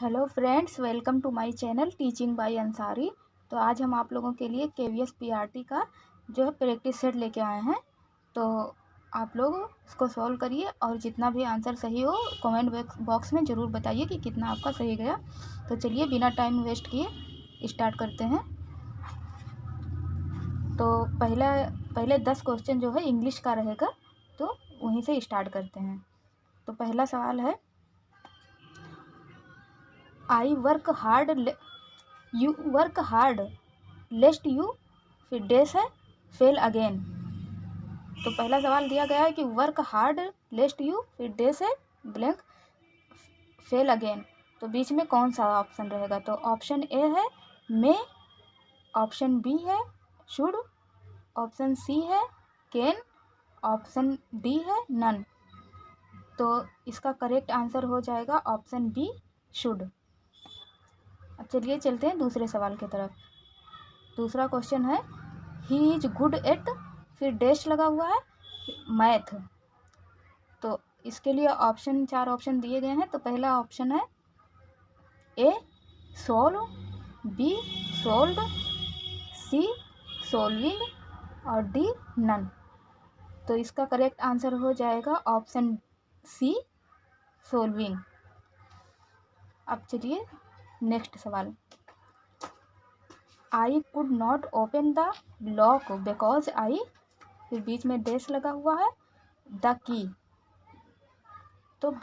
Hello friends, welcome to my channel teaching by Ansari. तो आज हम आप लोगों के लिए केवीएस पीआरटी का जो है प्रैक्टिस सेट लेके आए हैं। तो आप लोग इसको सॉल्व करिए और जितना भी आंसर सही हो कमेंट बॉक्स में ज़रूर बताइए कि कितना आपका सही गया। तो चलिए बिना टाइम वेस्ट किए स्टार्ट करते हैं। तो पहले 10 क्वेश्चन जो है इंग्लिश का रहेगा, तो वहीं से स्टार्ट करते हैं। तो पहला सवाल है, I work hard, you work hard लेस्ट you, फिर डैश है, फेल अगेन। तो पहला सवाल दिया गया है कि वर्क हार्ड लेस्ट यू, फिर डैश है, ब्लैंक, फेल अगेन। तो बीच में कौन सा ऑप्शन रहेगा? तो ऑप्शन ए है मे, ऑप्शन बी है शुड, ऑप्शन सी है कैन, ऑप्शन डी है नन। तो इसका करेक्ट आंसर हो जाएगा ऑप्शन बी शुड। अब चलिए चलते हैं दूसरे सवाल की तरफ। दूसरा क्वेश्चन है, ही इज गुड एट, फिर डैश लगा हुआ है, मैथ। तो इसके लिए चार ऑप्शन दिए गए हैं। तो पहला ऑप्शन है A solve, B sold, C solving और डी नन। तो इसका करेक्ट आंसर हो जाएगा ऑप्शन सी सोल्विंग। अब चलिए नेक्स्ट सवाल, I could not open the lock because I, फिर बीच में डैश लगा हुआ है, द की। तो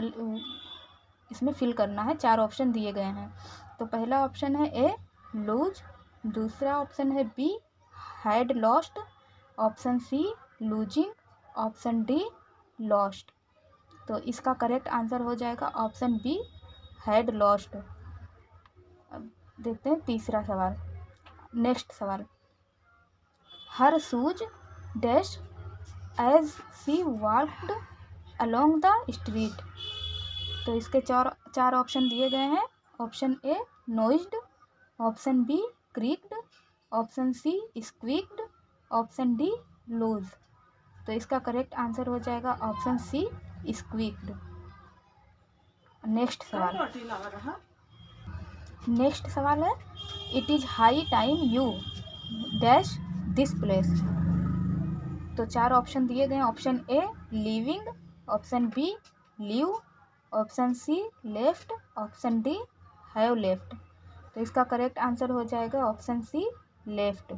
इसमें फिल करना है, चार ऑप्शन दिए गए हैं। तो पहला ऑप्शन है ए लूज, दूसरा ऑप्शन है B had lost, option C losing, option D lost. तो इसका करेक्ट आंसर हो जाएगा ऑप्शन बी हैड लॉस्ट। अब देखते हैं तीसरा सवाल। नेक्स्ट सवाल, her shoes dash as she walked along the street. तो इसके चार ऑप्शन दिए गए हैं। Option A noised, option B creaked, option C squeaked, option D loose. तो इसका करेक्ट आंसर हो जाएगा ऑप्शन सी स्क्वीक्ड। नेक्स्ट सवाल है, it is high time you dash this place. तो चार ऑप्शन दिए गए हैं। Option A leaving, option B leave, option C left, option D have left. तो इसका करेक्ट आंसर हो जाएगा ऑप्शन सी लेफ्ट।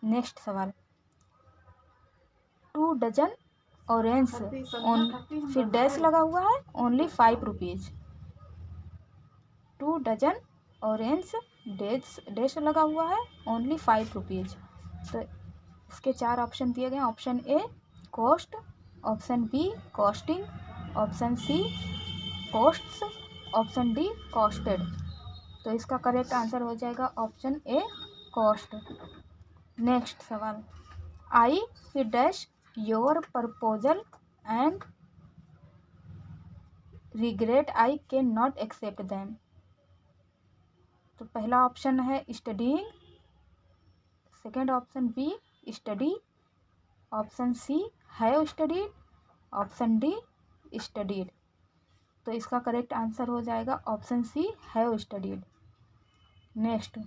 नेक्स्ट सवाल, 2 डजन ऑरेंज फिर डैश लगा हुआ है, only 5 rupees. 2 dozen orange dash लगा हुआ है, ओनली 5 रुपीज़। तो इसके चार ऑप्शन दिए गए हैं। Option A cost, option B costing, option C costs, option D costed. तो इसका करेक्ट आंसर हो जाएगा ऑप्शन ए कॉस्ट। नेक्स्ट सवाल, आई फिर dash your proposal and regret I can not accept them. तो पहला ऑप्शन है studying, second option B study, option C have studied, option D studied. तो इसका करेक्ट आंसर हो जाएगा option C have studied. Next,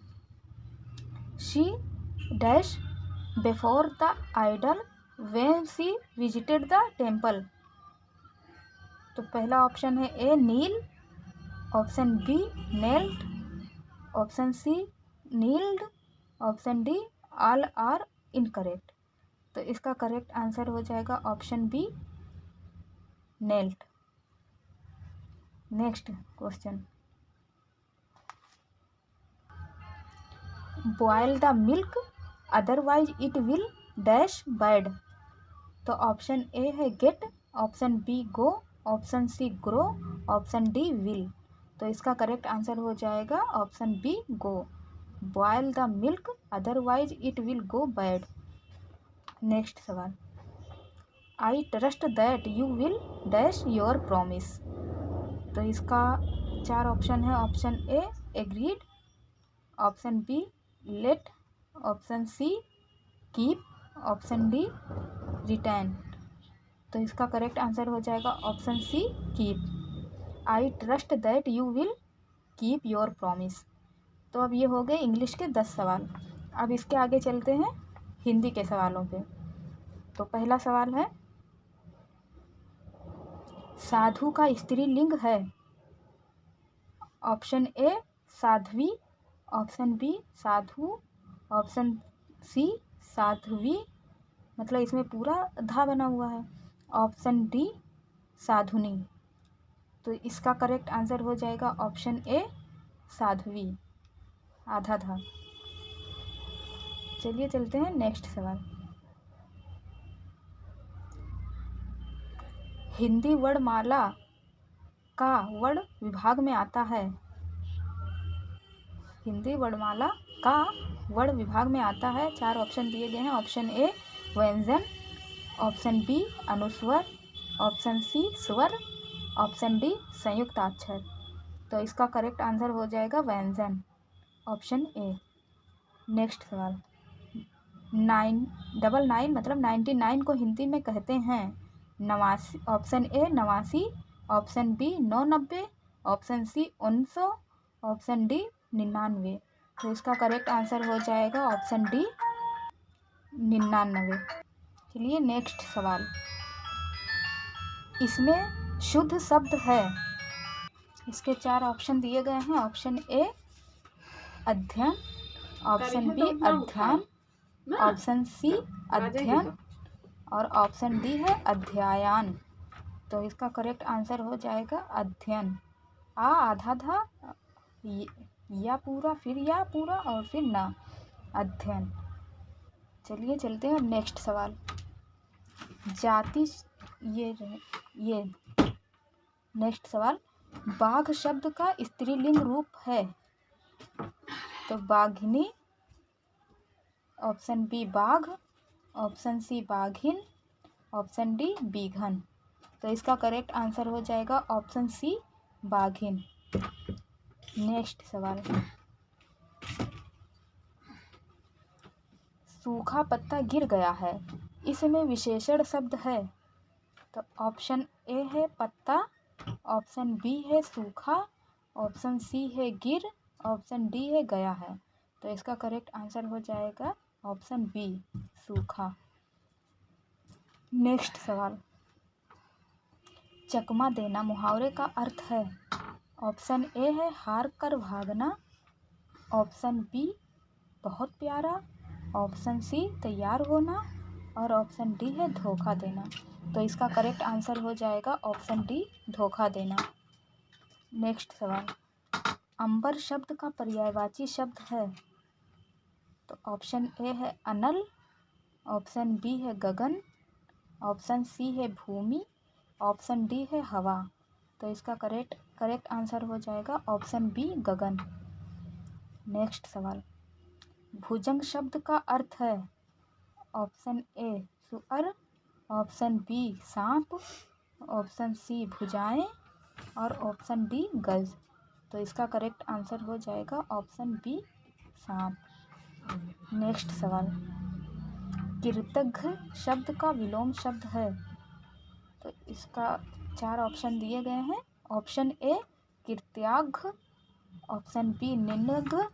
she dash before the idol when she visited the temple. तो पहला option है A kneel, option B knelt, option C kneeled, option D all are incorrect. तो इसका correct answer हो जाएगा option B knelt. Next question, boil the milk otherwise it will dash bad. तो option A है get, option B go, option C grow, option D will. तो इसका correct answer हो जाएगा option B go, boil the milk otherwise it will go bad. Next सवाल, I trust that you will dash your promise. तो इसका चार option है। Option A agreed, option B let, option C keep, option D return. तो इसका correct answer हो जाएगा option C keep. I trust that you will keep your promise. तो अब ये हो गए इंग्लिश के 10 सवाल। अब इसके आगे चलते हैं हिंदी के सवालों पे। तो पहला सवाल है, साधु का स्त्रीलिंग है? ऑप्शन ए साध्वी, ऑप्शन बी साधु, ऑप्शन सी साध्वी, मतलब इसमें पूरा धा बना हुआ है, ऑप्शन डी साधुनी। तो इसका करेक्ट आंसर हो जाएगा ऑप्शन ए साध्वी, आधा धा। चलिए चलते हैं नेक्स्ट सवाल। हिंदी वर्णमाला का वर्ण विभाग में आता है? हिंदी वर्णमाला का वर्ण विभाग में आता है। 4 ऑप्शन दिए गए हैं। ऑप्शन ए व्यंजन, ऑप्शन बी अनुस्वर, ऑप्शन सी स्वर, ऑप्शन डी संयुक्ताक्षर। तो इसका करेक्ट आंसर हो जाएगा व्यंजन, ऑप्शन ए। नेक्स्ट सवाल, 999 मतलब 99 को हिंदी में कहते हैं 89। Option A 89, option B 990, option C 1900, option D 99। तो इसका करेक्ट आंसर हो जाएगा ऑप्शन डी 99। चलिए नेक्स्ट सवाल, इसमें शुद्ध शब्द है? इसके 4 ऑप्शन दिए गए हैं। ऑप्शन ए अध्ययन, ऑप्शन बी अध्ययन, ऑप्शन सी अध्ययन और ऑप्शन डी है अध्ययन। तो इसका करेक्ट आंसर हो जाएगा अध्ययन, आधा था, या पूरा फिर या पूरा और फिर ना, अध्ययन। चलिए चलते हैं नेक्स्ट सवाल। जाति ये नेक्स्ट सवाल, बाघ शब्द का स्त्रीलिंग रूप है? तो बाघिनी, ऑप्शन बी बाघ, ऑप्शन सी बाघिन, ऑप्शन डी बीघन। तो इसका करेक्ट आंसर हो जाएगा ऑप्शन सी बाघिन। नेक्स्ट सवाल, सूखा पत्ता गिर गया है, इसमें विशेषण शब्द है? तो ऑप्शन ए है पत्ता, ऑप्शन बी है सूखा, ऑप्शन सी है गिर, ऑप्शन डी है गया है। तो इसका करेक्ट आंसर हो जाएगा ऑप्शन बी सूखा। नेक्स्ट सवाल, चकमा देना मुहावरे का अर्थ है? ऑप्शन ए है हार कर भागना, ऑप्शन बी बहुत प्यारा, ऑप्शन सी तैयार होना और ऑप्शन डी है धोखा देना। तो इसका करेक्ट आंसर हो जाएगा ऑप्शन डी धोखा देना। नेक्स्ट सवाल, अंबर शब्द का पर्यायवाची शब्द है? तो ऑप्शन ए है अनल, ऑप्शन बी है गगन, ऑप्शन सी है भूमि, ऑप्शन डी है हवा। तो इसका करेक्ट आंसर हो जाएगा ऑप्शन बी गगन। नेक्स्ट सवाल, भुजंग शब्द का अर्थ है? ऑप्शन ए सुअर, ऑप्शन बी सांप, ऑप्शन सी भुजाएं और ऑप्शन डी गज। तो इसका करेक्ट आंसर हो जाएगा ऑप्शन बी सांप। नेक्स्ट सवाल, कृतघ्न शब्द का विलोम शब्द है? तो इसका 4 ऑप्शन दिए गए हैं। ऑप्शन ए कृत्याघ्न, ऑप्शन बी निनघ्न,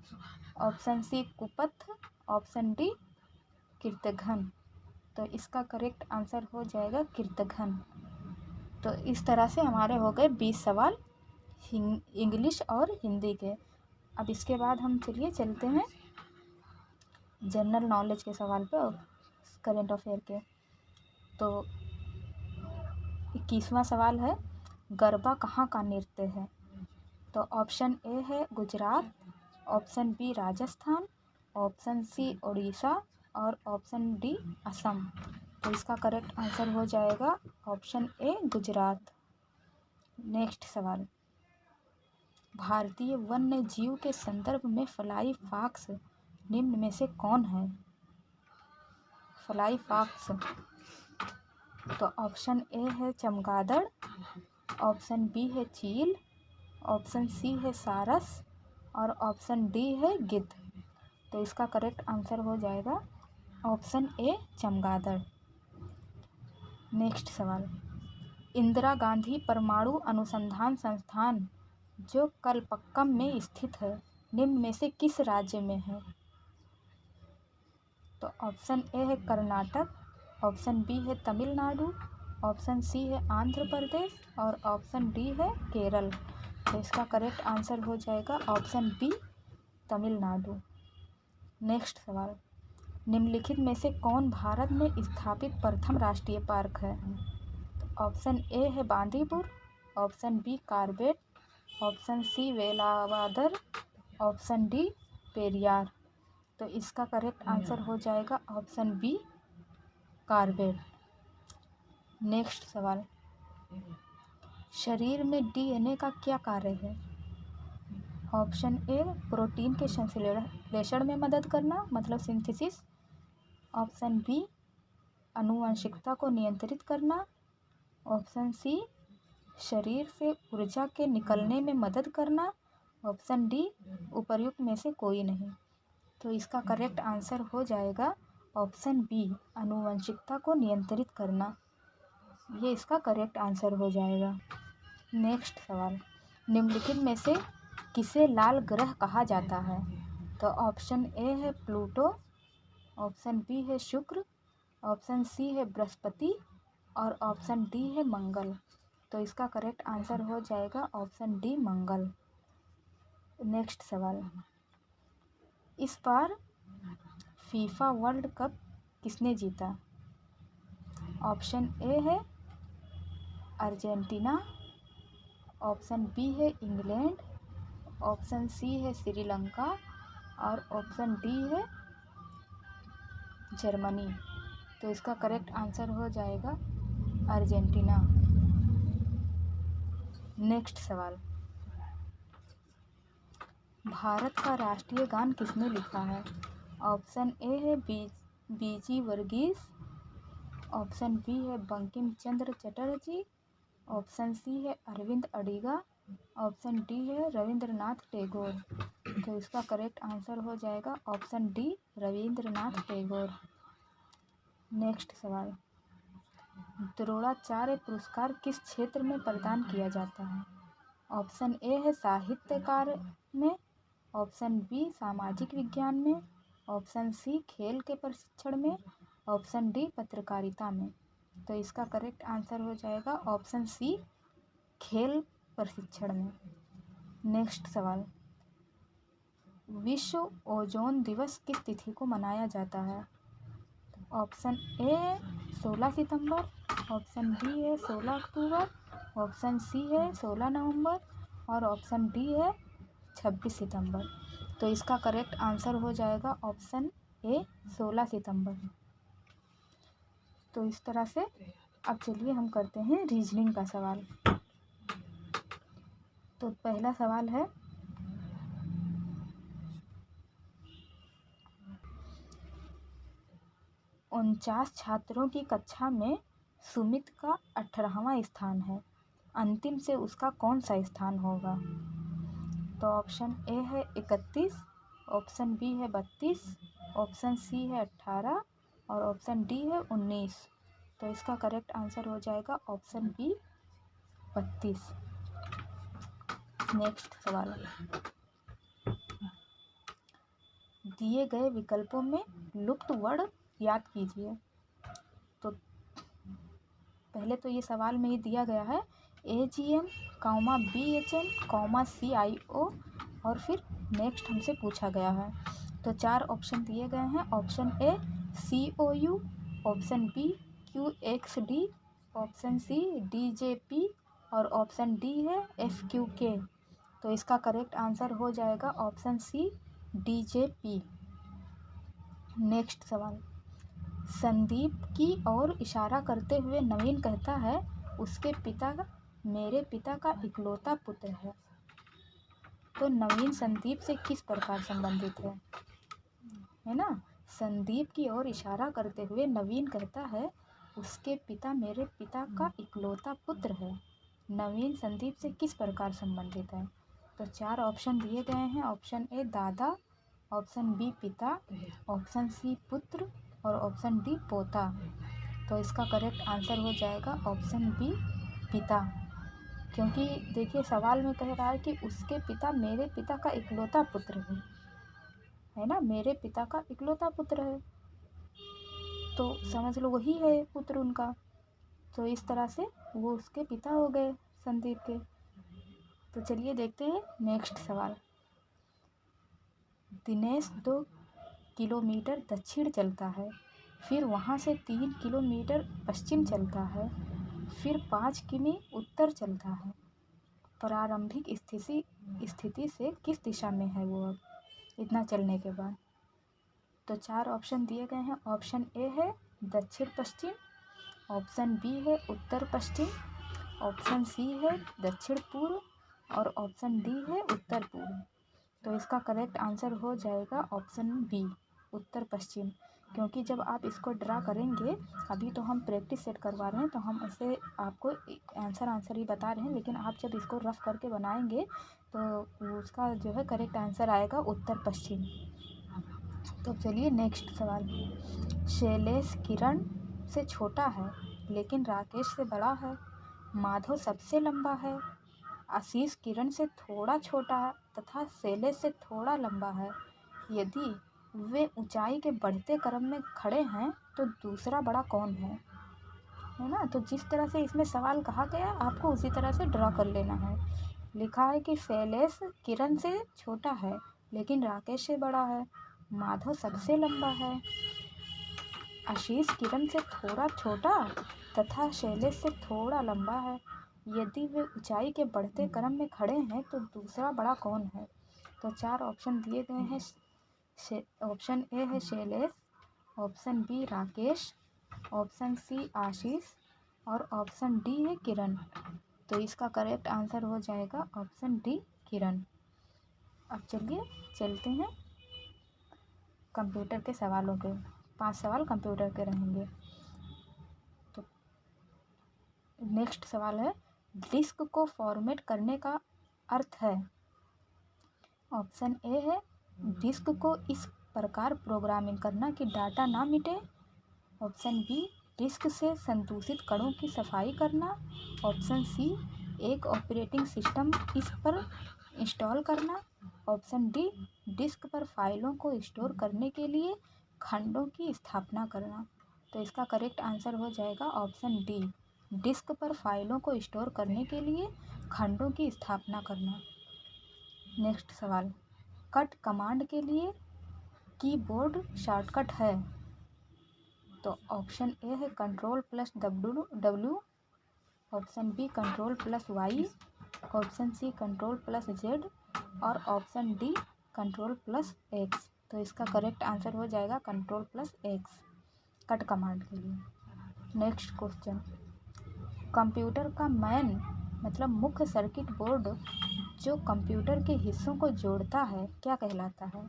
ऑप्शन सी कुपथ, ऑप्शन डी कृतघ्न। तो इसका करेक्ट आंसर हो जाएगा कृतघ्न। तो इस तरह से हमारे हो गए 20 सवाल इंग्लिश और हिंदी के। अब इसके बाद हम चलते हैं जनरल नॉलेज के सवाल पे और करेंट अफेयर के। तो 21वां सवाल है, गरबा कहाँ का नृत्य है? तो ऑप्शन ए है Gujarat, option B Rajasthan, option C Orissa और ऑप्शन डी असम। तो इसका करेक्ट आंसर हो जाएगा ऑप्शन ए गुजरात। नेक्स्ट सवाल, भारतीय वन्य जीव के संदर्भ में फ्लाई फॉक्स निम्न में से कौन है? फ्लाई फॉक्स, तो ऑप्शन ए है चमगादड़, ऑप्शन बी है चील, ऑप्शन सी है सारस और ऑप्शन डी है गिद्ध। तो इसका करेक्ट आंसर हो जाएगा ऑप्शन ए चमगादड़। नेक्स्ट सवाल, इंदिरा गांधी परमाणु अनुसंधान संस्थान जो कलपक्कम में स्थित है निम्न में से किस राज्य में है? तो ऑप्शन ए है कर्नाटक, ऑप्शन बी है तमिलनाडु, ऑप्शन सी है आंध्र प्रदेश और ऑप्शन डी है केरल। तो इसका करेक्ट आंसर हो जाएगा ऑप्शन बी तमिलनाडु। नेक्स्ट सवाल, निम्नलिखित में से कौन भारत में स्थापित प्रथम राष्ट्रीय पार्क है? ऑप्शन ए है Bandipur, option B Corbett, option C Velavadar, option D Periyar. तो इसका करेक्ट आंसर हो जाएगा ऑप्शन बी कार्बेट। नेक्स्ट सवाल, शरीर में डीएनए का क्या कार्य है? ऑप्शन ए प्रोटीन के संश्लेषण में मदद करना मतलब सिंथेसिस, ऑप्शन बी आनुवंशिकता को नियंत्रित करना, ऑप्शन सी शरीर से ऊर्जा के निकलने में मदद करना, ऑप्शन डी उपर्युक्त में से कोई नहीं। तो इसका करेक्ट आंसर हो जाएगा ऑप्शन बी आनुवंशिकता को नियंत्रित करना। ये इसका करेक्ट आंसर हो जाएगा। नेक्स्ट सवाल, निम्नलिखित में से किसे लाल ग्रह कहा जाता है? तो ऑप्शन ए है प्लूटो, ऑप्शन बी है शुक्र, ऑप्शन सी है बृहस्पति और ऑप्शन डी है मंगल। तो इसका करेक्ट आंसर हो जाएगा ऑप्शन डी मंगल। नेक्स्ट सवाल, इस बार फीफा वर्ल्ड कप किसने जीता? ऑप्शन ए है अर्जेंटीना, ऑप्शन बी है इंग्लैंड, ऑप्शन सी है श्रीलंका और ऑप्शन डी है जर्मनी। तो इसका करेक्ट आंसर हो जाएगा अर्जेंटीना। नेक्स्ट सवाल, भारत का राष्ट्रीय गान किसने लिखा है? ऑप्शन ए है बीजी वर्गीस, ऑप्शन बी है बंकिम चंद्र चटर्जी, ऑप्शन सी है अरविंद अडिगा, ऑप्शन डी है रविंद्रनाथ टैगोर। तो इसका करेक्ट आंसर हो जाएगा option D Rabindranath Tagore. Next सवाल, द्रोणाचार्य पुरस्कार किस क्षेत्र में प्रदान किया जाता है? ऑप्शन ए है साहित्यकार में, ऑप्शन बी सामाजिक विज्ञान में, ऑप्शन सी खेल के प्रशिक्षण में, ऑप्शन डी पत्रकारिता में। तो इसका करेक्ट आंसर हो जाएगा ऑप्शन सी खेल प्रशिक्षण में। नेक्स्ट सवाल, विश्व ओजोन दिवस किस तिथि को मनाया जाता है? ऑप्शन ए है 16 सितंबर, ऑप्शन बी है 16 अक्टूबर, ऑप्शन सी है 16 नवंबर और ऑप्शन डी है 26 सितंबर। तो इसका करेक्ट आंसर हो जाएगा ऑप्शन ए 16 सितंबर। तो इस तरह से अब चलिए हम करते हैं रीजनिंग का सवाल। तो पहला सवाल है, 49 छात्रों की कक्षा में सुमित का 18वां स्थान है, अंतिम से उसका कौन सा स्थान होगा? तो ऑप्शन ए है 31, ऑप्शन बी है 32, ऑप्शन सी है 18 और ऑप्शन डी है 19। तो इसका करेक्ट आंसर हो जाएगा ऑप्शन बी 32। नेक्स्ट सवाल, दिए गए विकल्पों में लुप्त वर्ण याद कीजिए। तो पहले तो ये सवाल में ही दिया गया है AGM, BHM, CIO और फिर नेक्स्ट हमसे पूछा गया है। तो 4 ऑप्शन दिए गए हैं, option A COU, option B QXD, option C DJP और ऑप्शन डी है FQK। तो इसका करेक्ट आंसर हो जाएगा ऑप्शन सी DJP। नेक्स्ट सवाल, संदीप की ओर इशारा करते हुए नवीन कहता है उसके पिता मेरे पिता का इकलौता पुत्र तो नवीन संदीप से किस प्रकार संबंधित है ना? संदीप की ओर इशारा करते हुए नवीन कहता है उसके पिता मेरे पिता का इकलौता पुत्र है। नवीन संदीप से किस प्रकार संबंधित है? तो 4 ऑप्शन दिए गए हैं, ऑप्शन ए दादा, ऑप्शन बी पिता, ऑप्शन सी पुत्र और ऑप्शन डी पोता। तो इसका करेक्ट आंसर हो जाएगा ऑप्शन बी पिता, क्योंकि देखिए सवाल में कह रहा है कि उसके पिता मेरे पिता का इकलौता पुत्र है ना, मेरे पिता का इकलौता पुत्र है, तो समझ लो वही है पुत्र उनका। तो इस तरह से वो उसके पिता हो गए संदीप के। तो चलिए देखते हैं नेक्स्ट सवाल। दिनेश 2 किलोमीटर दक्षिण चलता है, फिर वहाँ से 3 किलोमीटर पश्चिम चलता है, फिर 5 किमी उत्तर चलता है। प्रारंभिक स्थिति से किस दिशा में है वो अब इतना चलने के बाद? तो 4 ऑप्शन दिए गए हैं। ऑप्शन ए है दक्षिण पश्चिम, ऑप्शन बी है उत्तर पश्चिम, ऑप्शन सी है दक्षिण पूर्व और ऑप्शन डी है उत्तर पूर्व। तो इसका करेक्ट आंसर हो जाएगा ऑप्शन बी, उत्तर पश्चिम। क्योंकि जब आप इसको ड्रा करेंगे, अभी तो हम प्रैक्टिस सेट करवा रहे हैं, तो हम ऐसे आपको आंसर ही बता रहे हैं, लेकिन आप जब इसको रफ करके बनाएंगे तो उसका जो है करेक्ट आंसर आएगा उत्तर पश्चिम। तो चलिए नेक्स्ट सवाल। शैलेश किरण से छोटा है लेकिन राकेश से बड़ा है, माधव सबसे लंबा है, आशीष किरण से थोड़ा छोटा है तथा शैलेश से थोड़ा लंबा है। यदि वे ऊंचाई के बढ़ते क्रम में खड़े हैं तो दूसरा बड़ा कौन है ना। तो जिस तरह से इसमें सवाल कहा गया आपको उसी तरह से ड्रा कर लेना है। लिखा है कि शैलेश किरण से छोटा है लेकिन राकेश से बड़ा है, माधव सबसे लंबा है, आशीष किरण से थोड़ा छोटा तथा शैलेश से थोड़ा लंबा है। यदि वे ऊंचाई के बढ़ते क्रम में खड़े हैं तो दूसरा बड़ा कौन है? तो 4 ऑप्शन दिए गए हैं। ऑप्शन ए है Shailesh, option B Rakesh, option C Ashish और ऑप्शन डी है किरण। तो इसका करेक्ट आंसर हो जाएगा ऑप्शन डी, किरण। अब चलिए चलते हैं कंप्यूटर के सवालों के। 5 सवाल कंप्यूटर के रहेंगे। तो नेक्स्ट सवाल है, डिस्क को फॉर्मेट करने का अर्थ है। ऑप्शन ए है डिस्क को इस प्रकार प्रोग्रामिंग करना कि डाटा ना मिटे, ऑप्शन बी डिस्क से संदूषित कणों की सफाई करना, ऑप्शन सी एक ऑपरेटिंग सिस्टम इस पर इंस्टॉल करना, ऑप्शन डी डिस्क पर फाइलों को स्टोर करने के लिए खंडों की स्थापना करना। तो इसका करेक्ट आंसर हो जाएगा ऑप्शन डी, डिस्क पर फाइलों को स्टोर करने के लिए खंडों की स्थापना करना। नेक्स्ट सवाल, कट कमांड के लिए कीबोर्ड शॉर्टकट है। तो ऑप्शन ए है Ctrl+W, option B Ctrl+Y, option C Ctrl+Z और ऑप्शन डी Ctrl+X। तो इसका करेक्ट आंसर हो जाएगा Ctrl+X, कट कमांड के लिए। नेक्स्ट क्वेश्चन, कंप्यूटर का मैन मतलब मुख्य सर्किट बोर्ड जो कंप्यूटर के हिस्सों को जोड़ता है क्या कहलाता है?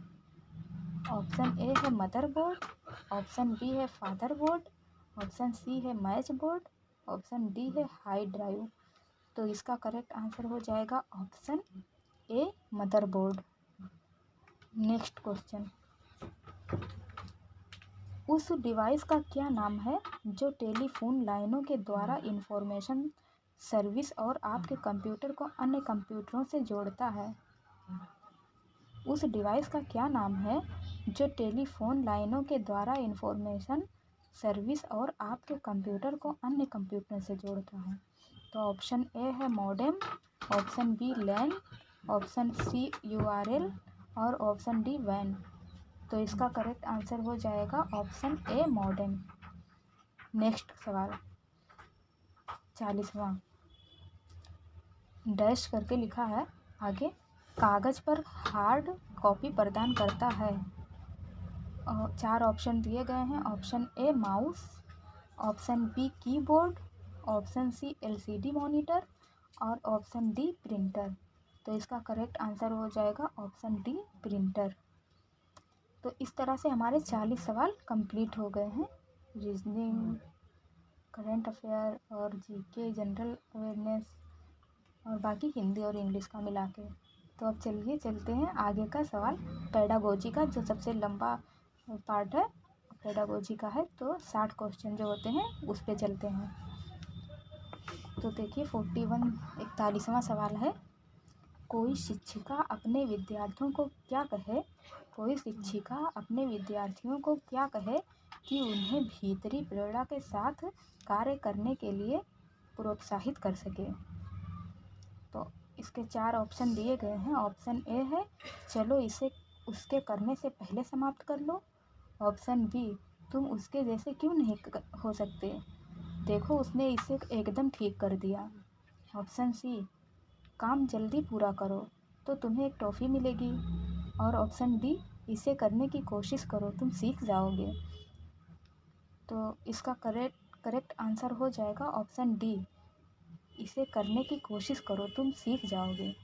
ऑप्शन ए है मदरबोर्ड, ऑप्शन बी है फादरबोर्ड, ऑप्शन सी है मैच बोर्ड, ऑप्शन डी है हार्ड ड्राइव। तो इसका करेक्ट आंसर हो जाएगा option A, motherboard. Next question, उस डिवाइस का क्या नाम है जो टेलीफोन लाइनों के द्वारा इंफॉर्मेशन सर्विस और आपके कंप्यूटर को अन्य कंप्यूटरों से जोड़ता है? उस डिवाइस का क्या नाम है जो टेलीफोन लाइनों के द्वारा इंफॉर्मेशन सर्विस और आपके कंप्यूटर को अन्य कंप्यूटर से जोड़ता है? तो ऑप्शन ए है मॉडेम, ऑप्शन बी लैन, ऑप्शन सी URL और ऑप्शन डी वैन। तो इसका करेक्ट आंसर हो जाएगा ऑप्शन ए, मॉडेम। नेक्स्ट सवाल 40वां, डैश करके लिखा है आगे, कागज़ पर हार्ड कॉपी प्रदान करता है। और 4 ऑप्शन दिए गए हैं। Option A mouse, option B keyboard, option C LCD monitor और ऑप्शन डी प्रिंटर। तो इसका करेक्ट आंसर हो जाएगा ऑप्शन डी, प्रिंटर। तो इस तरह से हमारे 40 सवाल कंप्लीट हो गए हैं। रीजनिंग, करंट अफेयर और GK, जनरल अवेयरनेस और बाकी हिंदी और इंग्लिश का मिला के। तो अब चलिए चलते हैं आगे का सवाल, पेडागोजी का, जो सबसे लंबा पार्ट है पेडागोजी का है। तो 60 क्वेश्चन जो होते हैं उस पे चलते हैं। तो देखिए 41 सवाल है, कोई शिक्षिका अपने विद्यार्थियों को क्या कहे, कोई शिक्षिका अपने विद्यार्थियों को क्या कहे कि उन्हें भीतरी प्रेरणा के साथ कार्य करने के लिए प्रोत्साहित कर सके। तो इसके 4 ऑप्शन दिए गए हैं। ऑप्शन ए है, चलो इसे उसके करने से पहले समाप्त कर लो। ऑप्शन बी, तुम उसके जैसे क्यों नहीं हो सकते, देखो उसने इसे एकदम ठीक कर दिया। ऑप्शन सी, काम जल्दी पूरा करो तो तुम्हें एक टॉफ़ी मिलेगी। और ऑप्शन डी, इसे करने की कोशिश करो तुम सीख जाओगे। तो इसका करेक्ट आंसर हो जाएगा ऑप्शन डी, इसे करने की कोशिश करो तुम सीख जाओगे।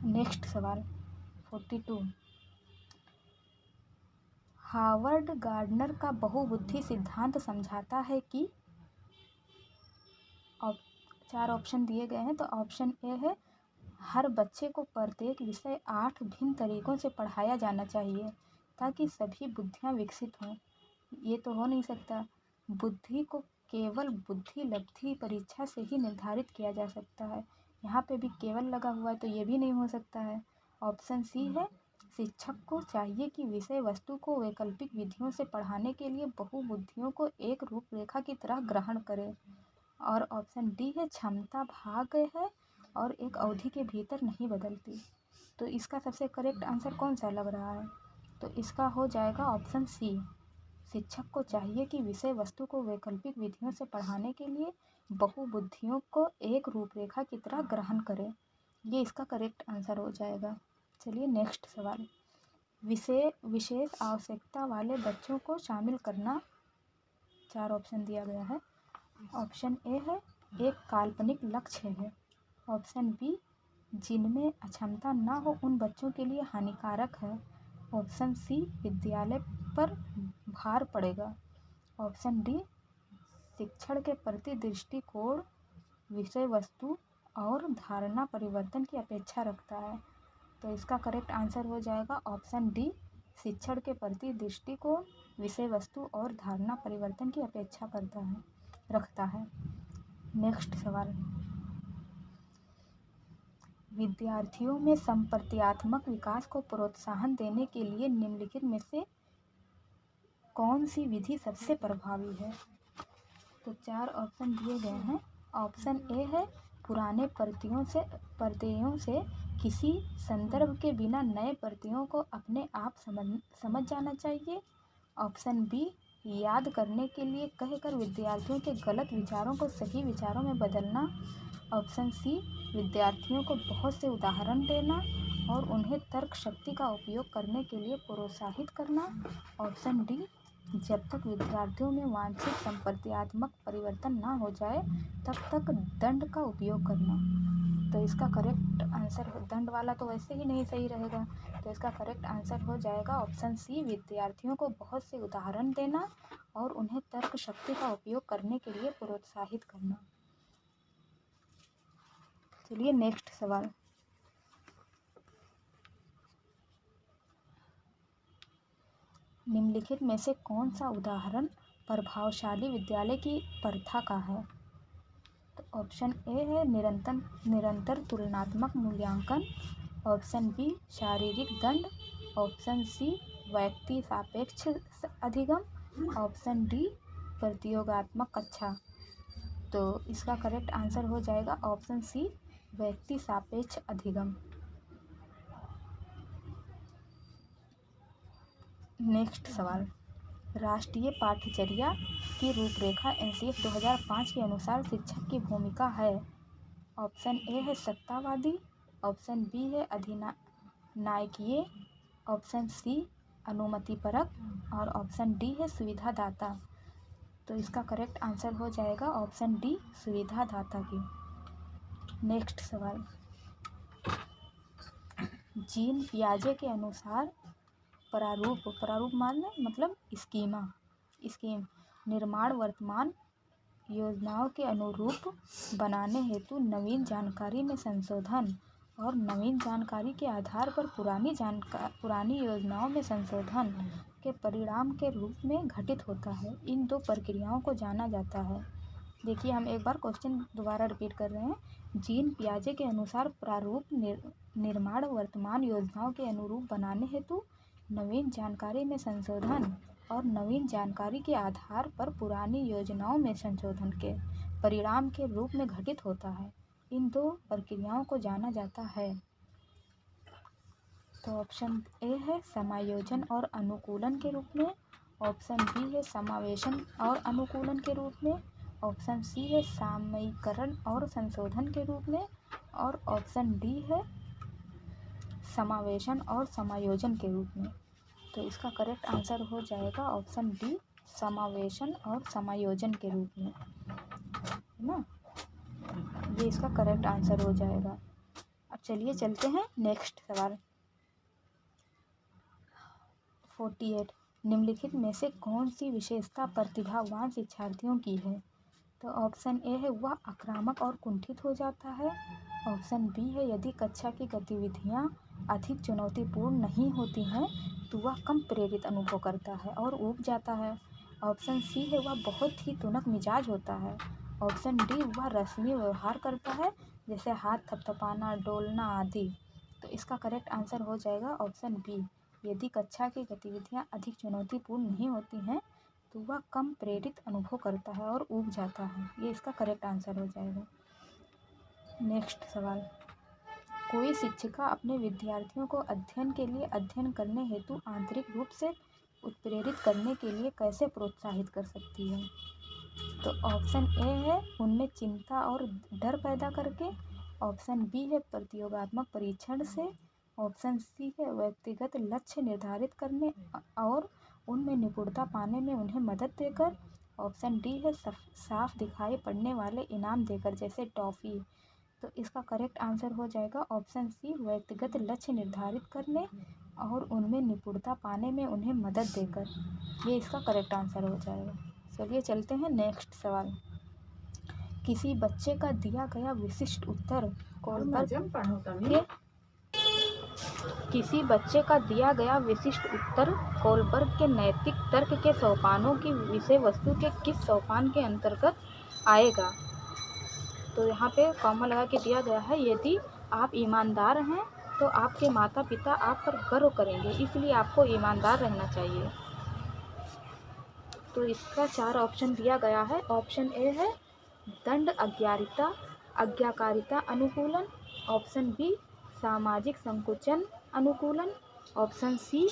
नेक्स्ट सवाल 42, हावर्ड गार्डनर का बहुबुद्धि सिद्धांत समझाता है कि। और 4 ऑप्शन दिए गए हैं। तो ऑप्शन ए है, हर बच्चे को प्रत्येक विषय 8 भिन्न तरीकों से पढ़ाया जाना चाहिए ताकि सभी बुद्धियां विकसित हों। ये तो हो नहीं सकता, बुद्धि को केवल बुद्धि लब्धि परीक्षा से ही निर्धारित किया जा सकता है। यहाँ पे भी केवल लगा हुआ है तो ये भी नहीं हो सकता है। ऑप्शन सी है, शिक्षक को चाहिए कि विषय वस्तु को वैकल्पिक विधियों से पढ़ाने के लिए बहुबुद्धियों को एक रूपरेखा की तरह ग्रहण करे। और ऑप्शन डी है, क्षमता भाग है और एक अवधि के भीतर नहीं बदलती। तो इसका सबसे करेक्ट आंसर कौन सा लग रहा है, तो इसका हो जाएगा ऑप्शन सी, शिक्षक को चाहिए कि विषय वस्तु को वैकल्पिक विधियों से पढ़ाने के लिए बहुबुद्धियों को एक रूपरेखा की तरह ग्रहण करें। ये इसका करेक्ट आंसर हो जाएगा। चलिए नेक्स्ट सवाल, विशेष आवश्यकता वाले बच्चों को शामिल करना। 4 ऑप्शन दिया गया है। ऑप्शन ए है, एक काल्पनिक लक्ष्य है। ऑप्शन बी, जिनमें अक्षमता ना हो उन बच्चों के लिए हानिकारक है। ऑप्शन सी, विद्यालय पर भार पड़ेगा। ऑप्शन डी, शिक्षण के प्रति दृष्टिकोण विषय वस्तु और धारणा परिवर्तन की अपेक्षा रखता है। तो इसका करेक्ट आंसर हो जाएगा ऑप्शन डी, शिक्षण के प्रति दृष्टिकोण विषय वस्तु और धारणा परिवर्तन की अपेक्षा रखता है। नेक्स्ट सवाल, विद्यार्थियों में संप्रत्यात्मक विकास को प्रोत्साहन देने के लिए निम्नलिखित में से कौन सी विधि सबसे प्रभावी है। तो 4 ऑप्शन दिए गए हैं। ऑप्शन ए है, पुराने प्रत्ययों से किसी संदर्भ के बिना नए प्रत्ययों को अपने आप समझ जाना चाहिए। ऑप्शन बी, याद करने के लिए कहकर विद्यार्थियों के गलत विचारों को सही विचारों में बदलना। ऑप्शन सी, विद्यार्थियों को बहुत से उदाहरण देना और उन्हें तर्क शक्ति का उपयोग करने के लिए प्रोत्साहित करना। ऑप्शन डी, जब तक विद्यार्थियों में वांछित संप्रत्यात्मक परिवर्तन ना हो जाए तब तक दंड का उपयोग करना। तो इसका करेक्ट आंसर, दंड वाला तो वैसे ही नहीं सही रहेगा, तो इसका करेक्ट आंसर हो जाएगा ऑप्शन सी, विद्यार्थियों को बहुत से उदाहरण देना और उन्हें तर्क शक्ति का उपयोग करने के लिए प्रोत्साहित करना। चलिए नेक्स्ट सवाल, निम्नलिखित में से कौन सा उदाहरण प्रभावशाली विद्यालय की प्रथा का है। तो ऑप्शन ए है, निरंतर तुलनात्मक मूल्यांकन। ऑप्शन बी, शारीरिक दंड। ऑप्शन सी, व्यक्ति सापेक्ष अधिगम। ऑप्शन डी, प्रतियोगात्मक कक्षा। तो इसका करेक्ट आंसर हो जाएगा ऑप्शन सी, व्यक्ति सापेक्ष अधिगम। नेक्स्ट सवाल, राष्ट्रीय पाठ्यचर्या की रूपरेखा एनसीएफ 2005 के अनुसार शिक्षक की भूमिका है। ऑप्शन ए है सत्तावादी। ऑप्शन बी है अधिनायकीय। Option C, अनुमतिपरक। और ऑप्शन डी है सुविधादाता। तो इसका करेक्ट आंसर हो जाएगा ऑप्शन डी, सुविधादाता की। नेक्स्ट सवाल, जीन पियाजे के अनुसार प्रारूप माने मतलब स्कीम निर्माण वर्तमान योजनाओं के अनुरूप बनाने हेतु नवीन जानकारी में संशोधन और नवीन जानकारी के आधार पर पुरानी योजनाओं में संशोधन के परिणाम के रूप में घटित होता है। इन दो प्रक्रियाओं को जाना जाता है। देखिए, हम एक बार क्वेश्चन दोबारा रिपीट कर रहे हैं। जीन पियाजे के अनुसार प्रारूप निर्माण वर्तमान योजनाओं के अनुरूप बनाने हेतु नवीन जानकारी में संशोधन और नवीन जानकारी के आधार पर पुरानी योजनाओं में संशोधन के परिणाम के रूप में घटित होता है। इन दो प्रक्रियाओं को जाना जाता है। तो ऑप्शन ए है समायोजन और अनुकूलन के रूप में, ऑप्शन बी है समावेशन और अनुकूलन के रूप में, ऑप्शन सी है सामयिकरण और संशोधन के रूप में, और ऑप्शन डी है समावेशन और समायोजन के रूप में। तो इसका करेक्ट आंसर हो जाएगा ऑप्शन डी, समावेशन और समायोजन के रूप में, है ना। ये इसका करेक्ट आंसर हो जाएगा। अब चलिए चलते हैं नेक्स्ट सवाल। 48 निम्नलिखित में से कौन सी विशेषता प्रतिभावान शिक्षार्थियों की है। तो ऑप्शन ए है वह आक्रामक और कुंठित हो जाता है, ऑप्शन बी है यदि कक्षा की गतिविधियां अधिक चुनौतीपूर्ण नहीं होती हैं तो वह कम प्रेरित अनुभव करता है और ऊब जाता है, ऑप्शन सी है वह बहुत ही तुनक मिजाज होता है, ऑप्शन डी वह रस्मी व्यवहार करता है जैसे हाथ थपथपाना, डोलना आदि। तो इसका करेक्ट आंसर हो जाएगा ऑप्शन बी, यदि कक्षा की गतिविधियां अधिक चुनौतीपूर्ण नहीं होती हैं तो वह कम प्रेरित अनुभव करता है और ऊब जाता है। ये इसका करेक्ट आंसर हो जाएगा। नेक्स्ट सवाल। कोई शिक्षिका अपने विद्यार्थियों को अध्ययन के लिए अध्ययन करने हेतु आंतरिक रूप से उत्प्रेरित करने के लिए कैसे प्रोत्साहित कर सकती है। तो ऑप्शन ए है उनमें चिंता और डर पैदा करके, ऑप्शन बी है प्रतियोगात्मक परीक्षण से, ऑप्शन सी है व्यक्तिगत लक्ष्य निर्धारित करने और उनमें निपुणता पाने में उन्हें मदद देकर, ऑप्शन डी है साफ दिखाई पड़ने वाले इनाम देकर जैसे टॉफ़ी। तो इसका करेक्ट आंसर हो जाएगा ऑप्शन सी, व्यक्तिगत लक्ष्य निर्धारित करने और उनमें निपुणता पाने में उन्हें मदद देकर। ये इसका करेक्ट आंसर हो जाएगा। चलिए चलते हैं नेक्स्ट सवाल। किसी बच्चे का दिया गया विशिष्ट उत्तर कोलबर्ग के नैतिक तर्क के सोपानों की विषय वस्तु के किस सोपान के अंतर्गत आएगा। तो यहाँ पे कॉमा लगा के दिया गया है, यदि आप ईमानदार हैं तो आपके माता पिता आप पर गर्व करेंगे, इसलिए आपको ईमानदार रहना चाहिए। तो इसका 4 ऑप्शन दिया गया है। ऑप्शन ए है दंड आज्ञाकारिता अनुकूलन, ऑप्शन बी सामाजिक संकुचन अनुकूलन, ऑप्शन सी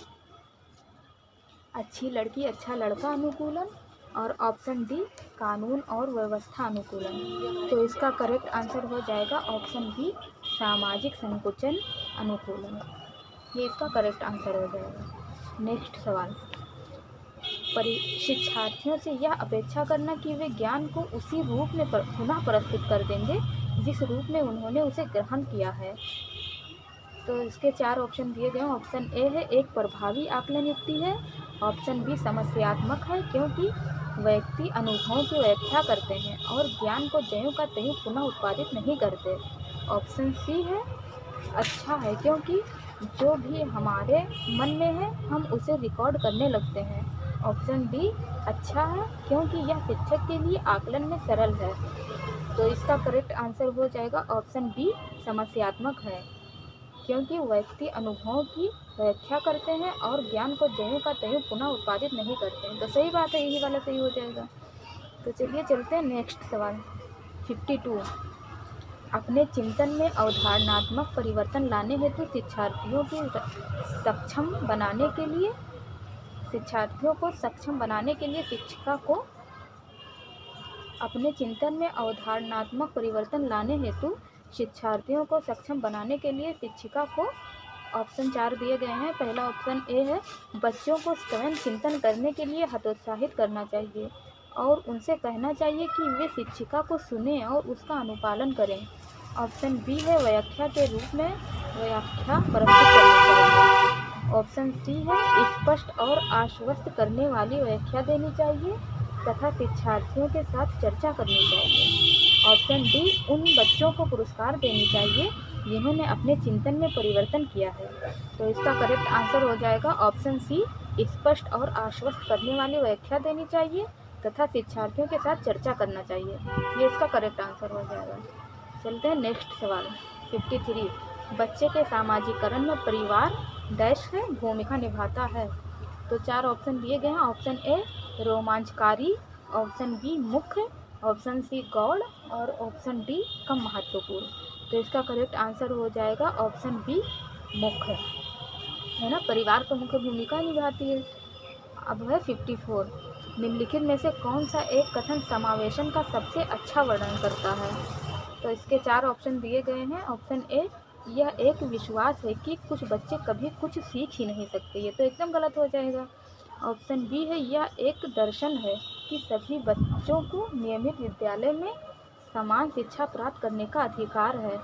अच्छी लड़की अच्छा लड़का अनुकूलन, और ऑप्शन डी कानून और व्यवस्था अनुकूलन। तो इसका करेक्ट आंसर हो जाएगा ऑप्शन बी सामाजिक संकुचन अनुकूलन। ये इसका करेक्ट आंसर हो जाएगा। नेक्स्ट सवाल। शिक्षार्थियों से यह अपेक्षा करना कि वे ज्ञान को उसी रूप में पुनः प्रस्तुत कर देंगे जिस रूप में उन्होंने उसे ग्रहण किया है। तो इसके 4 ऑप्शन दिए गए हैं। ऑप्शन ए है एक प्रभावी आकलन युक्ति है, ऑप्शन बी समस्यात्मक है क्योंकि व्यक्ति अनुभवों की व्याख्या करते हैं और ज्ञान को ज्यों का त्यों पुनः उत्पादित नहीं करते, ऑप्शन सी है अच्छा है क्योंकि जो भी हमारे मन में है हम उसे रिकॉर्ड करने लगते हैं, ऑप्शन डी अच्छा है क्योंकि यह शिक्षक के लिए आकलन में सरल है। तो इसका करेक्ट आंसर हो जाएगा ऑप्शन बी समस्यात्मक है क्योंकि व्यक्ति अनुभवों की व्याख्या करते हैं और ज्ञान को ज्यों का त्यों पुनः उत्पादित नहीं करते हैं। तो सही बात है, यही वाला सही हो जाएगा। तो चलिए चलते हैं नेक्स्ट सवाल। 52 अपने चिंतन में अवधारणात्मक परिवर्तन लाने हेतु शिक्षार्थियों को सक्षम बनाने के लिए शिक्षिका को अपने चिंतन में अवधारणात्मक परिवर्तन लाने हेतु शिक्षार्थियों को सक्षम बनाने के लिए शिक्षिका को ऑप्शन 4 दिए गए हैं। पहला ऑप्शन ए है बच्चों को स्वयं चिंतन करने के लिए हतोत्साहित करना चाहिए और उनसे कहना चाहिए कि वे शिक्षिका को सुनें और उसका अनुपालन करें। ऑप्शन बी है व्याख्या के रूप में व्याख्या प्रस्तुत करनी चाहिए। ऑप्शन सी है स्पष्ट और आश्वस्त करने वाली व्याख्या देनी चाहिए तथा शिक्षार्थियों के साथ चर्चा करनी चाहिए। ऑप्शन डी, उन बच्चों को पुरस्कार देनी चाहिए जिन्होंने अपने चिंतन में परिवर्तन किया है। तो इसका करेक्ट आंसर हो जाएगा ऑप्शन सी, स्पष्ट और आश्वस्त करने वाली व्याख्या देनी चाहिए तथा शिक्षार्थियों के साथ चर्चा करना चाहिए। ये इसका करेक्ट आंसर हो जाएगा। चलते हैं नेक्स्ट सवाल 53। बच्चे के सामाजिकरण में परिवार डैश से भूमिका निभाता है। तो 4 ऑप्शन दिए गए हैं। ऑप्शन ए रोमांचकारी, ऑप्शन बी मुख्य, ऑप्शन सी गौड़ और ऑप्शन डी कम महत्वपूर्ण। तो इसका करेक्ट आंसर हो जाएगा ऑप्शन बी मुख्य, है ना, परिवार तो मुख्य भूमिका निभाती है। अब है 54। निम्नलिखित में से कौन सा एक कथन समावेशन का सबसे अच्छा वर्णन करता है। तो इसके 4 ऑप्शन दिए गए हैं। ऑप्शन ए, यह एक विश्वास है कि कुछ बच्चे कभी कुछ सीख ही नहीं सकते। ये तो एकदम गलत हो जाएगा। ऑप्शन बी है, यह एक दर्शन है कि सभी बच्चों को नियमित विद्यालय में समान शिक्षा प्राप्त करने का अधिकार है।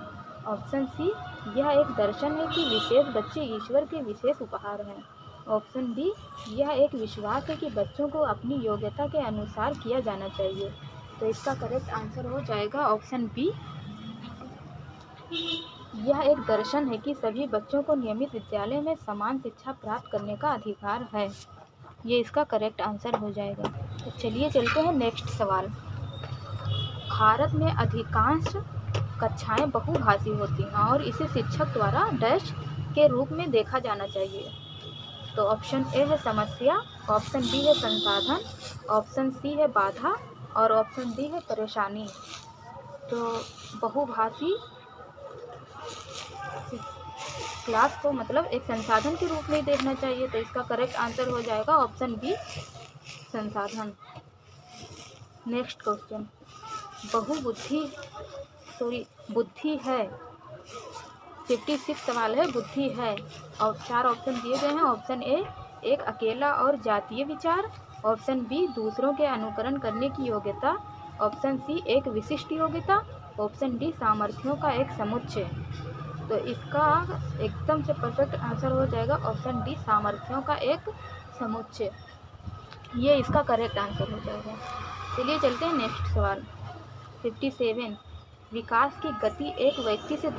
ऑप्शन सी, यह एक दर्शन है कि विशेष बच्चे ईश्वर के विशेष उपहार हैं। ऑप्शन डी, यह एक विश्वास है कि बच्चों को अपनी योग्यता के अनुसार किया जाना चाहिए। तो इसका करेक्ट आंसर हो जाएगा ऑप्शन बी, यह एक दर्शन है कि सभी बच्चों को नियमित विद्यालय में समान शिक्षा प्राप्त करने का अधिकार है। ये इसका करेक्ट आंसर हो जाएगा। तो चलिए चलते हैं नेक्स्ट सवाल। भारत में अधिकांश कक्षाएं बहुभाषी होती हैं और इसे शिक्षक द्वारा डैश के रूप में देखा जाना चाहिए। तो ऑप्शन ए है समस्या, ऑप्शन बी है संसाधन, ऑप्शन सी है बाधा और ऑप्शन डी है परेशानी। तो बहुभाषी क्लास को मतलब एक संसाधन के रूप में देखना चाहिए। तो इसका करेक्ट आंसर हो जाएगा ऑप्शन बी संसाधन। नेक्स्ट क्वेश्चन, बुद्धि है। 56 सवाल है, बुद्धि है और 4 ऑप्शन दिए गए हैं। ऑप्शन ए, एक अकेला और जातीय विचार, ऑप्शन बी, दूसरों के अनुकरण करने की योग्यता, ऑप्शन सी, एक विशिष्ट योग्यता, ऑप्शन डी, सामर्थ्यों का एक समुच्चय। तो इसका एकदम से परफेक्ट आंसर हो जाएगा ऑप्शन डी, सामर्थ्यों का एक समुच्चय। ये इसका करेक्ट आंसर हो जाएगा। चलिए चलते हैं नेक्स्ट सवाल 57। विकास की गति एक व्यक्ति से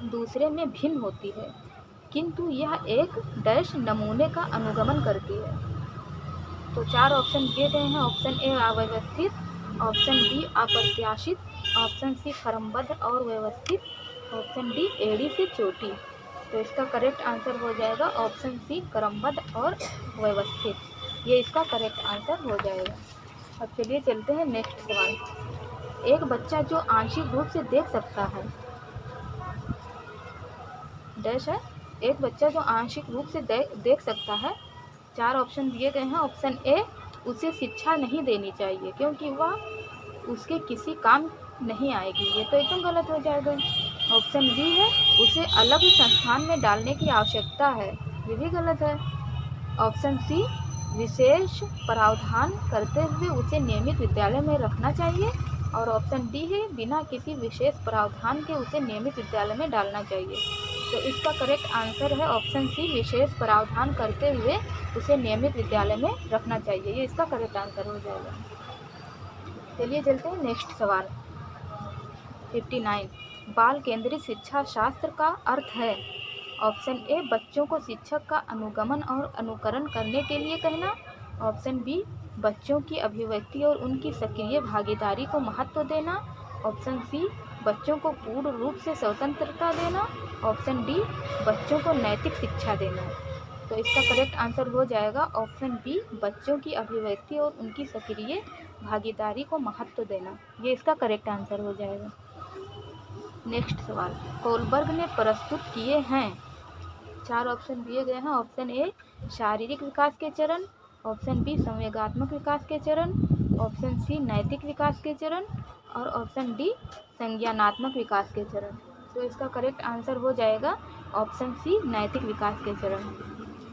दूसरे में भिन्न होती है किंतु यह एक डैश नमूने का अनुगमन करती है। तो 4 ऑप्शन दिए गए हैं। ऑप्शन ए अव्यवस्थित, ऑप्शन बी अप्रत्याशित, ऑप्शन सी क्रमबद्ध और व्यवस्थित, ऑप्शन डी एड़ी से चोटी। तो इसका करेक्ट आंसर हो जाएगा ऑप्शन सी क्रमबद्ध और व्यवस्थित। ये इसका करेक्ट आंसर हो जाएगा। अब चलिए चलते हैं नेक्स्ट सवाल। एक बच्चा जो आंशिक रूप से देख सकता है डैश है, एक बच्चा जो आंशिक रूप से देख सकता है। 4 ऑप्शन दिए गए हैं। ऑप्शन ए, उसे शिक्षा नहीं देनी चाहिए क्योंकि वह उसके किसी काम नहीं आएगी। ये तो एकदम गलत हो जाएगा। ऑप्शन बी है, उसे अलग संस्थान में डालने की आवश्यकता है। ये भी गलत है। ऑप्शन सी, विशेष प्रावधान करते हुए उसे नियमित विद्यालय में रखना चाहिए और ऑप्शन डी है, बिना किसी विशेष प्रावधान के उसे नियमित विद्यालय में डालना चाहिए। तो इसका करेक्ट आंसर है ऑप्शन सी, विशेष प्रावधान करते हुए उसे नियमित विद्यालय में रखना चाहिए। ये इसका करेक्ट आंसर हो जाएगा। चलिए चलते हैं नेक्स्ट सवाल 59। बाल केंद्रित शिक्षा शास्त्र का अर्थ है। ऑप्शन ए, बच्चों को शिक्षक का अनुगमन और अनुकरण करने के लिए कहना, ऑप्शन बी, बच्चों की अभिव्यक्ति और उनकी सक्रिय भागीदारी को महत्व देना, ऑप्शन सी, बच्चों को पूर्ण रूप से स्वतंत्रता देना, ऑप्शन डी, बच्चों को नैतिक शिक्षा देना। तो इसका करेक्ट आंसर हो जाएगा ऑप्शन बी, बच्चों की अभिव्यक्ति और उनकी सक्रिय भागीदारी को महत्व देना। ये इसका करेक्ट आंसर हो जाएगा। नेक्स्ट सवाल कोलबर्ग ने प्रस्तुत किए हैं। 4 ऑप्शन दिए गए हैं। ऑप्शन ए, शारीरिक विकास के चरण, ऑप्शन बी, संवेगात्मक विकास के चरण, ऑप्शन सी, नैतिक विकास के चरण और ऑप्शन डी, संज्ञानात्मक विकास के चरण। तो इसका करेक्ट आंसर हो जाएगा ऑप्शन सी, नैतिक विकास के चरण।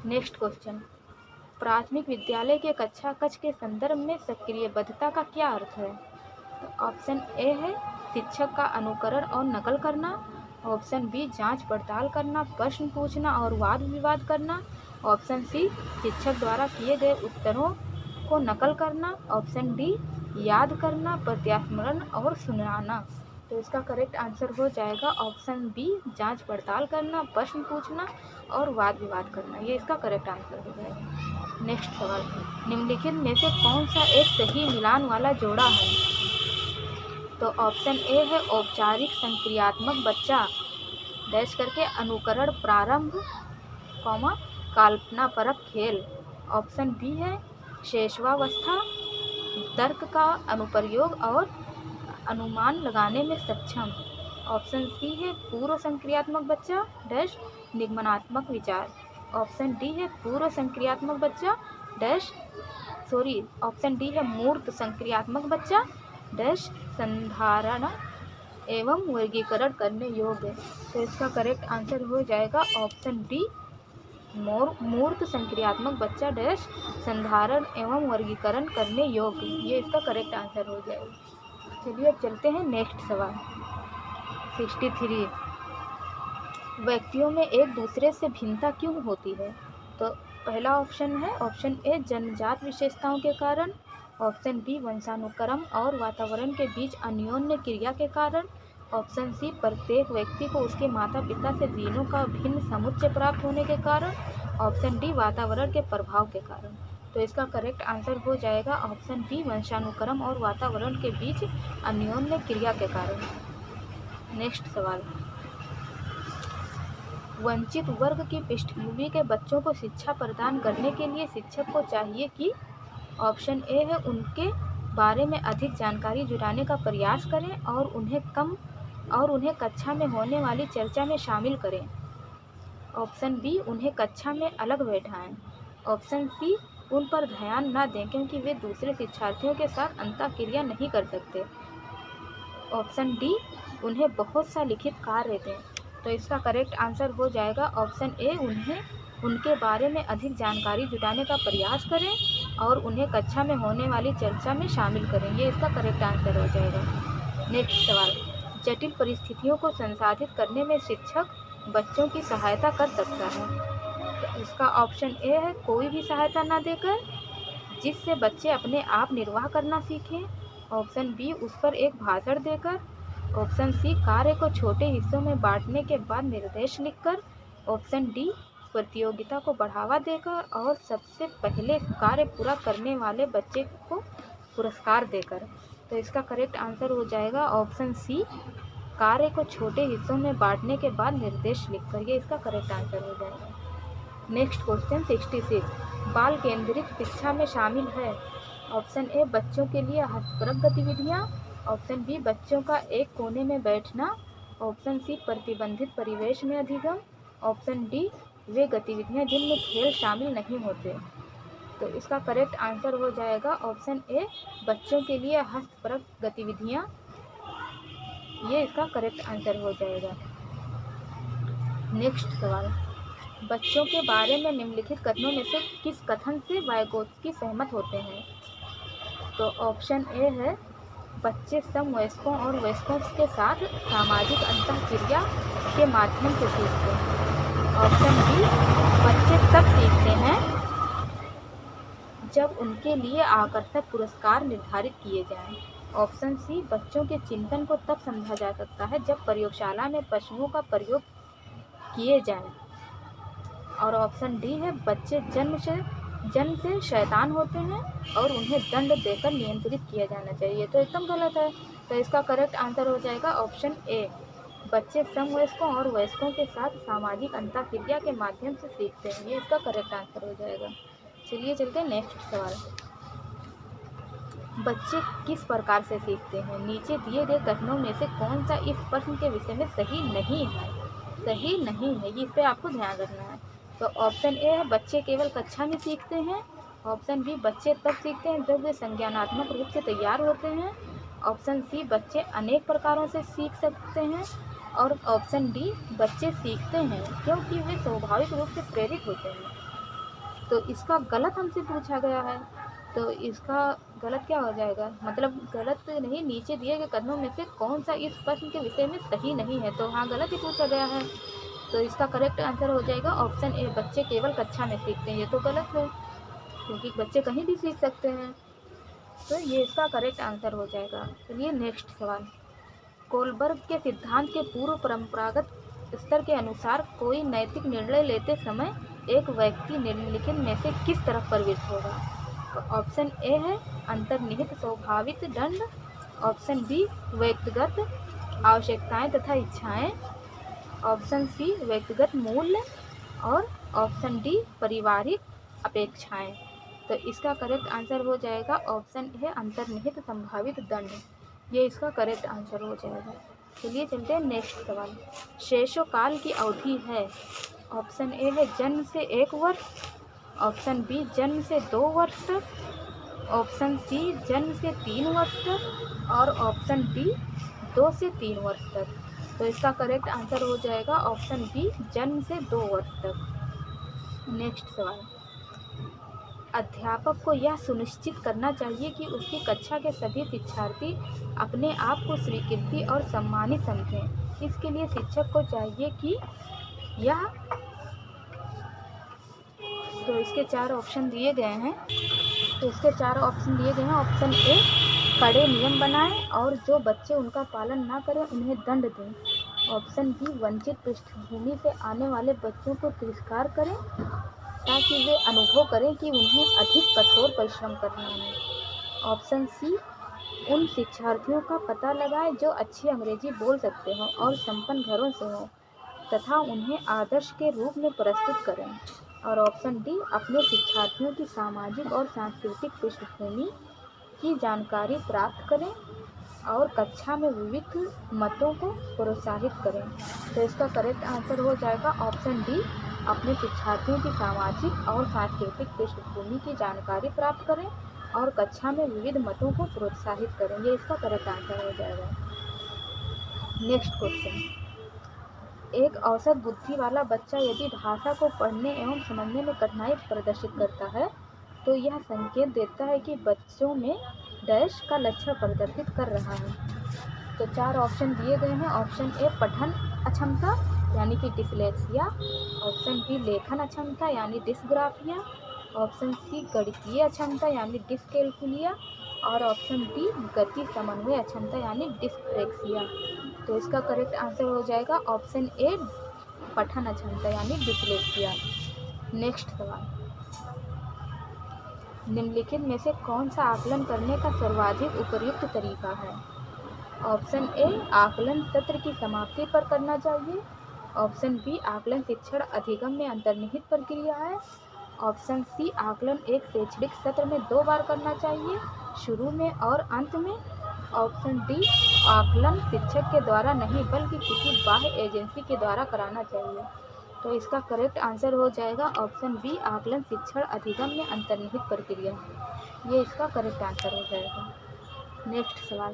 नेक्स्ट क्वेश्चन, प्राथमिक विद्यालय के कक्षा कक्ष के संदर्भ में सक्रियबद्धता का क्या अर्थ है। तो ऑप्शन ए है, शिक्षक का अनुकरण और नकल करना, ऑप्शन बी, जांच पड़ताल करना, प्रश्न पूछना और वाद विवाद करना, ऑप्शन सी, शिक्षक द्वारा किए गए उत्तरों को नकल करना, ऑप्शन डी, याद करना, प्रत्यास्मरण और सुनाना। तो इसका करेक्ट आंसर हो जाएगा ऑप्शन बी, जांच पड़ताल करना, प्रश्न पूछना और वाद विवाद करना। ये इसका करेक्ट आंसर हो जाएगा। नेक्स्ट सवाल, निम्नलिखित में से कौन सा एक सही मिलान वाला जोड़ा है? तो ऑप्शन ए है औपचारिक संक्रियात्मक बच्चा डैश करके अनुकरण प्रारंभ कॉमा कल्पनापरक खेल। ऑप्शन बी है शेषवावस्था तर्क का अनुप्रयोग और अनुमान लगाने में सक्षम। ऑप्शन सी है पूर्व संक्रियात्मक बच्चा डैश निगमनात्मक विचार। ऑप्शन डी है पूर्व संक्रियात्मक बच्चा डैश ऑप्शन डी है मूर्त संक्रियात्मक बच्चा डैश संधारण एवं वर्गीकरण करने योग्य। तो इसका करेक्ट आंसर हो जाएगा ऑप्शन डी, मूर्त संक्रियात्मक बच्चा डैश संधारण एवं वर्गीकरण करने योग्य। ये इसका करेक्ट आंसर हो जाएगा। चलिए अब चलते हैं नेक्स्ट सवाल 63। व्यक्तियों में एक दूसरे से भिन्नता क्यों होती है? तो पहला ऑप्शन है ऑप्शन ए जन्मजात विशेषताओं के कारण। ऑप्शन बी वंशानुक्रम और वातावरण के बीच अन्योन्य क्रिया के कारण। ऑप्शन सी प्रत्येक व्यक्ति को उसके माता पिता से जीनों का भिन्न समुच्चय प्राप्त होने के कारण। ऑप्शन डी वातावरण के प्रभाव के कारण। तो इसका करेक्ट आंसर हो जाएगा ऑप्शन बी वंशानुक्रम और वातावरण के बीच अन्योन्य क्रिया के कारण। नेक्स्ट सवाल, वंचित वर्ग की पृष्ठभूमि के बच्चों को शिक्षा प्रदान करने के लिए शिक्षक को चाहिए कि ऑप्शन ए है उनके बारे में अधिक जानकारी जुटाने का प्रयास करें और उन्हें कक्षा में होने वाली चर्चा में शामिल करें। ऑप्शन बी उन्हें कक्षा में अलग बैठाएं। ऑप्शन सी उन पर ध्यान न दें क्योंकि वे दूसरे शिक्षार्थियों के साथ अंतःक्रिया नहीं कर सकते। ऑप्शन डी उन्हें बहुत सा लिखित कार्य दें। तो इसका करेक्ट आंसर हो जाएगा ऑप्शन ए, उनके बारे में अधिक जानकारी जुटाने का प्रयास करें और उन्हें कक्षा में होने वाली चर्चा में शामिल करें। ये इसका करेक्ट आंसर हो जाएगा। नेक्स्ट सवाल, जटिल परिस्थितियों को संसाधित करने में शिक्षक बच्चों की सहायता कर सकता है। तो इसका ऑप्शन ए है कोई भी सहायता न देकर, जिससे बच्चे अपने आप निर्वाह करना सीखें। ऑप्शन बी उस पर एक भाषण देकर। ऑप्शन सी कार्य को छोटे हिस्सों में बांटने के बाद निर्देश लिखकर। ऑप्शन डी प्रतियोगिता को बढ़ावा देकर और सबसे पहले कार्य पूरा करने वाले बच्चे को पुरस्कार देकर। तो इसका करेक्ट आंसर हो जाएगा ऑप्शन सी, कार्य को छोटे हिस्सों में बांटने के बाद निर्देश लिखकर। ये इसका करेक्ट आंसर हो जाएगा। नेक्स्ट क्वेश्चन 66, बाल केंद्रित शिक्षा में शामिल है। ऑप्शन ए बच्चों के लिए हस्तपरक गतिविधियाँ। ऑप्शन बी बच्चों का एक कोने में बैठना। ऑप्शन सी प्रतिबंधित परिवेश में अधिगम। ऑप्शन डी वे गतिविधियाँ जिनमें खेल शामिल नहीं होते। तो इसका करेक्ट आंसर हो जाएगा ऑप्शन ए, बच्चों के लिए हस्तपरक गतिविधियाँ। ये इसका करेक्ट आंसर हो जाएगा। नेक्स्ट सवाल, बच्चों के बारे में निम्नलिखित कथनों में से किस कथन से वाइगोत्स्की सहमत होते हैं? तो ऑप्शन ए है बच्चे समवयस्कों और वयस्कों के साथ सामाजिक अंतःक्रिया के माध्यम से सीखते हैं। ऑप्शन बी बच्चे तब सीखते हैं जब उनके लिए आकर्षक पुरस्कार निर्धारित किए जाएं। ऑप्शन सी बच्चों के चिंतन को तब समझा जा सकता है जब प्रयोगशाला में पशुओं का प्रयोग किए जाएं। और ऑप्शन डी है बच्चे जन्म से शैतान होते हैं और उन्हें दंड देकर नियंत्रित किया जाना चाहिए। तो एकदम गलत है। तो इसका करेक्ट आंसर हो जाएगा ऑप्शन ए, बच्चे समवयस्कों और वयस्कों के साथ सामाजिक अंतःक्रिया के माध्यम से सीखते हैं। ये इसका करेक्ट आंसर हो जाएगा। चलिए चलते हैं नेक्स्ट सवाल, बच्चे किस प्रकार से सीखते हैं? नीचे दिए गए कथनों में से कौन सा इस प्रश्न के विषय में सही नहीं है? सही नहीं है, इस पे आपको ध्यान रखना है। तो ऑप्शन ए है बच्चे केवल कक्षा में सीखते हैं। ऑप्शन बी बच्चे तब सीखते हैं जब वे संज्ञानात्मक रूप से तैयार होते हैं। ऑप्शन सी बच्चे अनेक प्रकारों से सीख सकते हैं। और ऑप्शन डी बच्चे सीखते हैं क्योंकि वे स्वाभाविक रूप से प्रेरित होते हैं। तो इसका गलत हमसे पूछा गया है, तो इसका गलत क्या हो जाएगा? मतलब गलत नहीं, नीचे दिए गए कथनों में से कौन सा इस प्रश्न के विषय में सही नहीं है? तो हाँ गलत ही पूछा गया है। तो इसका करेक्ट आंसर हो जाएगा ऑप्शन ए, बच्चे केवल कक्षा में सीखते हैं। ये तो गलत है क्योंकि बच्चे कहीं भी सीख सकते हैं। तो ये इसका करेक्ट आंसर हो जाएगा। चलिए नेक्स्ट सवाल। कोलबर्ग के सिद्धांत के पूर्व परंपरागत स्तर के अनुसार कोई नैतिक निर्णय लेते समय एक व्यक्ति निम्नलिखित में से किस तरफ प्रवृत्त होगा? तो ऑप्शन ए है अंतर्निहित स्वाभाविक दंड, ऑप्शन बी व्यक्तिगत आवश्यकताएं तथा इच्छाएं, ऑप्शन सी व्यक्तिगत मूल्य और ऑप्शन डी पारिवारिक अपेक्षाएं। तो इसका करेक्ट आंसर हो जाएगा ऑप्शन है अंतर्निहित संभावित दंड। ये इसका करेक्ट आंसर हो जाएगा। चलिए चलते हैं नेक्स्ट सवाल। शेषो काल की अवधि है। ऑप्शन ए है जन्म से 1 वर्ष, ऑप्शन बी जन्म से 2 वर्ष तक, ऑप्शन सी जन्म से 3 वर्ष तक और ऑप्शन डी 2 से 3 वर्ष तक। तो इसका करेक्ट आंसर हो जाएगा ऑप्शन बी जन्म से 2 वर्ष तक। नेक्स्ट सवाल। अध्यापक को यह सुनिश्चित करना चाहिए कि उसकी कक्षा के सभी शिक्षार्थी अपने आप को स्वीकृति और सम्मानित समझें। इसके लिए शिक्षक को चाहिए कि यह, तो इसके 4 ऑप्शन दिए गए हैं। ऑप्शन ए कड़े नियम बनाएं और जो बच्चे उनका पालन ना करें उन्हें दंड दें। ऑप्शन बी वंचित पृष्ठभूमि से आने वाले बच्चों को तिरस्कार करें ताकि वे अनुभव करें कि उन्हें अधिक कठोर परिश्रम करना है। ऑप्शन सी उन शिक्षार्थियों का पता लगाएं जो अच्छी अंग्रेजी बोल सकते हों और संपन्न घरों से हों तथा उन्हें आदर्श के रूप में प्रस्तुत करें। और ऑप्शन डी अपने शिक्षार्थियों की सामाजिक और सांस्कृतिक पृष्ठभूमि की जानकारी प्राप्त करें और कक्षा में विविध मतों को प्रोत्साहित करें। तो इसका करेक्ट आंसर हो जाएगा ऑप्शन डी अपने शिक्षार्थियों की सामाजिक और सांस्कृतिक पृष्ठभूमि की जानकारी प्राप्त करें और कक्षा में विविध मतों को प्रोत्साहित करें। ये इसका करेक्ट आंसर हो जाएगा। Next question. एक औसत बुद्धि वाला बच्चा यदि भाषा को पढ़ने एवं समझने में कठिनाई प्रदर्शित करता है तो यह संकेत देता है कि बच्चों में डैश का लक्षण प्रदर्शित कर रहा है। तो 4 ऑप्शन दिए गए हैं। ऑप्शन ए पठन अक्षमता यानी कि डिसलेक्सिया, ऑप्शन बी लेखन अक्षमता यानी डिसग्राफिया, ऑप्शन सी गणितीय अक्षमता यानी डिसकैल्कुलिया और ऑप्शन डी गति समन्वय अक्षमता यानी डिस्प्रेक्सिया। तो इसका करेक्ट आंसर हो जाएगा ऑप्शन ए पठन अक्षमता यानी डिसलेक्सिया। नेक्स्ट सवाल। निम्नलिखित में से कौन सा आकलन करने का सर्वाधिक उपयुक्त तरीका है? ऑप्शन ए आकलन सत्र की समाप्ति पर करना चाहिए, ऑप्शन बी आकलन शिक्षण अधिगम में अंतर्निहित प्रक्रिया है, ऑप्शन सी आकलन एक शैक्षणिक सत्र में 2 बार करना चाहिए, शुरू में और अंत में, ऑप्शन डी आकलन शिक्षक के द्वारा नहीं बल्कि किसी बाह्य एजेंसी के द्वारा कराना चाहिए। तो इसका करेक्ट आंसर हो जाएगा ऑप्शन बी आकलन शिक्षण अधिगम में अंतर्निहित प्रक्रिया। ये इसका करेक्ट आंसर हो जाएगा। नेक्स्ट सवाल।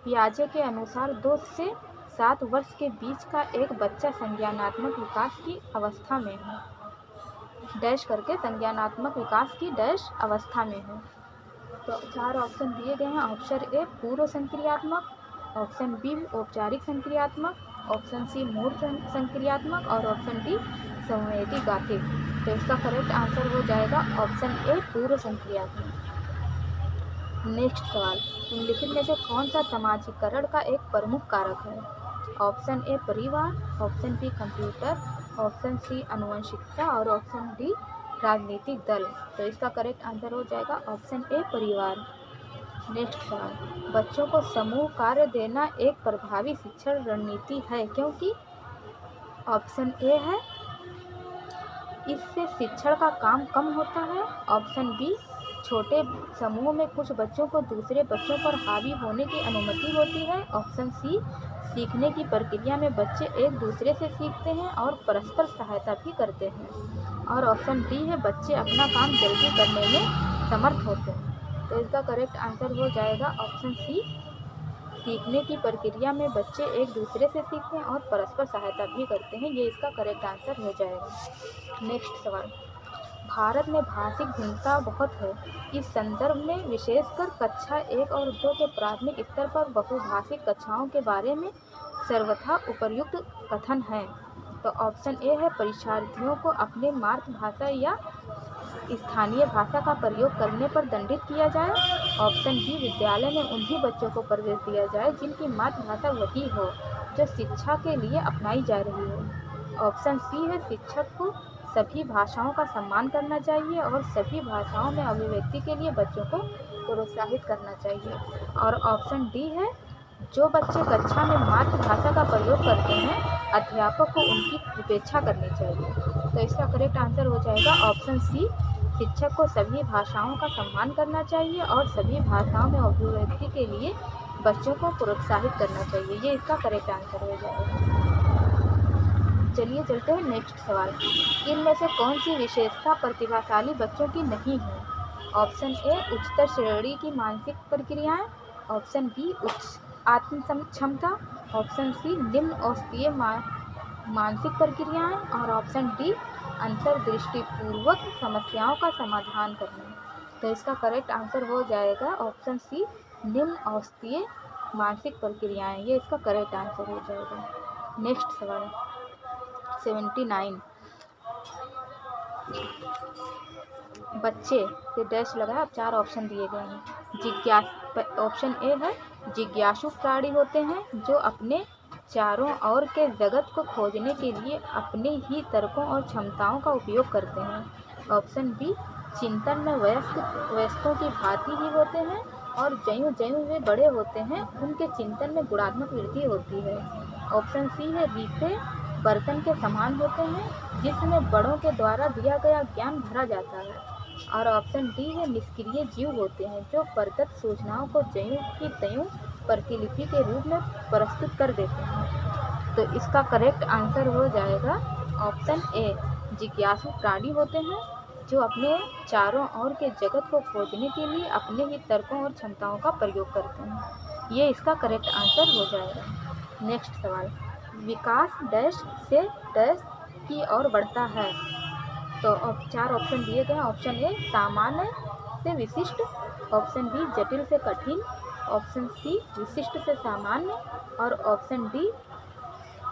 पियाजे के अनुसार 2 से 7 वर्ष के बीच का एक बच्चा संज्ञानात्मक विकास की अवस्था में है। डैश करके संज्ञानात्मक विकास की डैश अवस्था में है। तो 4 ऑप्शन दिए गए हैं। ऑप्शन ए पूर्व संक्रियात्मक, ऑप्शन बी औपचारिक संक्रियात्मक, ऑप्शन सी मूर्त संक्रियात्मक और ऑप्शन डी संवेदी गाथिक। तो इसका करेक्ट आंसर हो जाएगा ऑप्शन ए पूर्व संक्रियात्मक। नेक्स्ट सवाल। निम्नलिखित में से कौन सा समाजीकरण का एक प्रमुख कारक है? ऑप्शन ए परिवार, option B computer, option C आनुवंशिकता और ऑप्शन डी राजनीतिक दल। तो इसका करेक्ट आंसर हो जाएगा ऑप्शन ए परिवार। नेक्स्ट सवाल। बच्चों को समूह कार्य देना एक प्रभावी शिक्षण रणनीति है क्योंकि? ऑप्शन ए है इससे शिक्षण का काम कम होता है, ऑप्शन बी छोटे समूह में कुछ बच्चों को दूसरे बच्चों पर हावी होने की अनुमति होती है, ऑप्शन सी सीखने की प्रक्रिया में बच्चे एक दूसरे से सीखते हैं और परस्पर सहायता भी करते हैं, और ऑप्शन डी है बच्चे अपना काम जल्दी करने में समर्थ होते हैं। तो इसका करेक्ट आंसर हो जाएगा ऑप्शन सी सीखने की प्रक्रिया में बच्चे एक दूसरे से सीखते हैं और परस्पर सहायता भी करते हैं। ये इसका करेक्ट आंसर हो जाएगा। नेक्स्ट सवाल। भारत में भाषिक भिन्नता बहुत है। इस संदर्भ में विशेषकर कक्षा 1 और 2 के प्राथमिक स्तर पर बहुभाषिक कक्षाओं के बारे में सर्वथा उपयुक्त कथन है। तो ऑप्शन ए है परीक्षार्थियों को अपने मातृभाषा या स्थानीय भाषा का प्रयोग करने पर दंडित किया जाए। ऑप्शन बी, विद्यालय में उन्हीं बच्चों को प्रवेश दिया जाए जिनकी मातृभाषा वही हो जो शिक्षा के लिए अपनाई जा रही हो। ऑप्शन सी है, शिक्षक को सभी भाषाओं का सम्मान करना चाहिए और सभी भाषाओं में अभिव्यक्ति के लिए बच्चों को प्रोत्साहित करना चाहिए। और ऑप्शन डी है, जो बच्चे कक्षा में मातृभाषा का प्रयोग करते हैं अध्यापक को उनकी उपेक्षा करनी चाहिए। तो इसका करेक्ट आंसर हो जाएगा ऑप्शन सी, शिक्षक को सभी भाषाओं का सम्मान करना चाहिए और सभी भाषाओं में अभिव्यक्ति के लिए बच्चों को प्रोत्साहित करना चाहिए। ये इसका करेक्ट आंसर हो जाएगा। चलिए चलते हैं नेक्स्ट सवाल। इनमें से कौन सी विशेषता प्रतिभाशाली बच्चों की नहीं है? ऑप्शन ए, उच्चतर श्रेणी की मानसिक प्रक्रियाएं। ऑप्शन बी, उच्च आत्म क्षमता। ऑप्शन सी, निम्न औसतीय मानसिक प्रक्रियाएं। और ऑप्शन डी, अंतर्दृष्टिपूर्वक समस्याओं का समाधान करना। तो इसका करेक्ट आंसर हो जाएगा ऑप्शन सी, निम्न औसतीय मानसिक प्रक्रियाएं। ये इसका करेक्ट आंसर हो जाएगा। नेक्स्ट सवाल 79। बच्चे के डैश लगा, अब 4 ऑप्शन दिए गए हैं। ऑप्शन ए है, जिज्ञासु प्राणी होते हैं जो अपने चारों ओर के जगत को खोजने के लिए अपने ही तर्कों और क्षमताओं का उपयोग करते हैं। ऑप्शन बी, चिंतन में वयस्कों की भांति ही होते हैं और ज्यों ज्यों वे बड़े होते हैं उनके चिंतन में गुणात्मक वृद्धि होती है। ऑप्शन सी है, रीते बर्तन के समान होते हैं जिसमें बड़ों के द्वारा दिया गया ज्ञान भरा जाता है। और ऑप्शन डी है, निष्क्रिय जीव होते हैं जो प्रदत्त सूचनाओं को ज्यों की त्यों प्रतिलिपि के रूप में प्रस्तुत कर देते हैं। तो इसका करेक्ट आंसर हो जाएगा ऑप्शन ए, जिज्ञासु प्राणी होते हैं जो अपने चारों ओर के जगत को खोजने के लिए अपने ही तर्कों और क्षमताओं का प्रयोग करते हैं। ये इसका करेक्ट आंसर हो जाएगा। नेक्स्ट सवाल, विकास डैश से डैश की ओर बढ़ता है। तो अब 4 ऑप्शन दिए गए हैं। ऑप्शन ए, सामान्य से विशिष्ट। ऑप्शन बी, जटिल से कठिन। ऑप्शन सी, विशिष्ट से सामान्य। और ऑप्शन डी,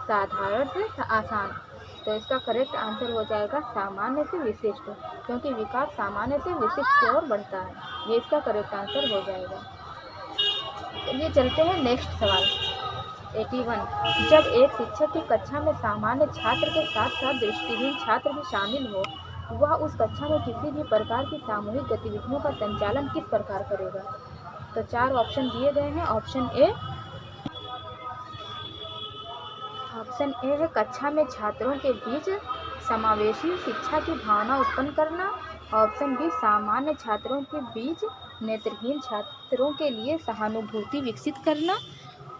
साधारण से आसान। तो इसका करेक्ट आंसर हो जाएगा सामान्य से विशिष्ट, क्योंकि विकास सामान्य से विशिष्ट की ओर बढ़ता है। ये इसका करेक्ट आंसर हो जाएगा। चलिए चलते हैं नेक्स्ट सवाल 81। जब एक शिक्षक की कक्षा में सामान्य छात्र के साथ साथ दृष्टिहीन छात्र भी शामिल हो, वह उस कक्षा में किसी भी प्रकार की सामूहिक गतिविधियों का संचालन किस प्रकार करेगा? तो 4 ऑप्शन दिए गए हैं। ऑप्शन ए है, कक्षा में छात्रों के बीच समावेशी शिक्षा की भावना उत्पन्न करना। ऑप्शन बी, सामान्य छात्रों के बीच नेत्रहीन छात्रों के लिए सहानुभूति विकसित करना।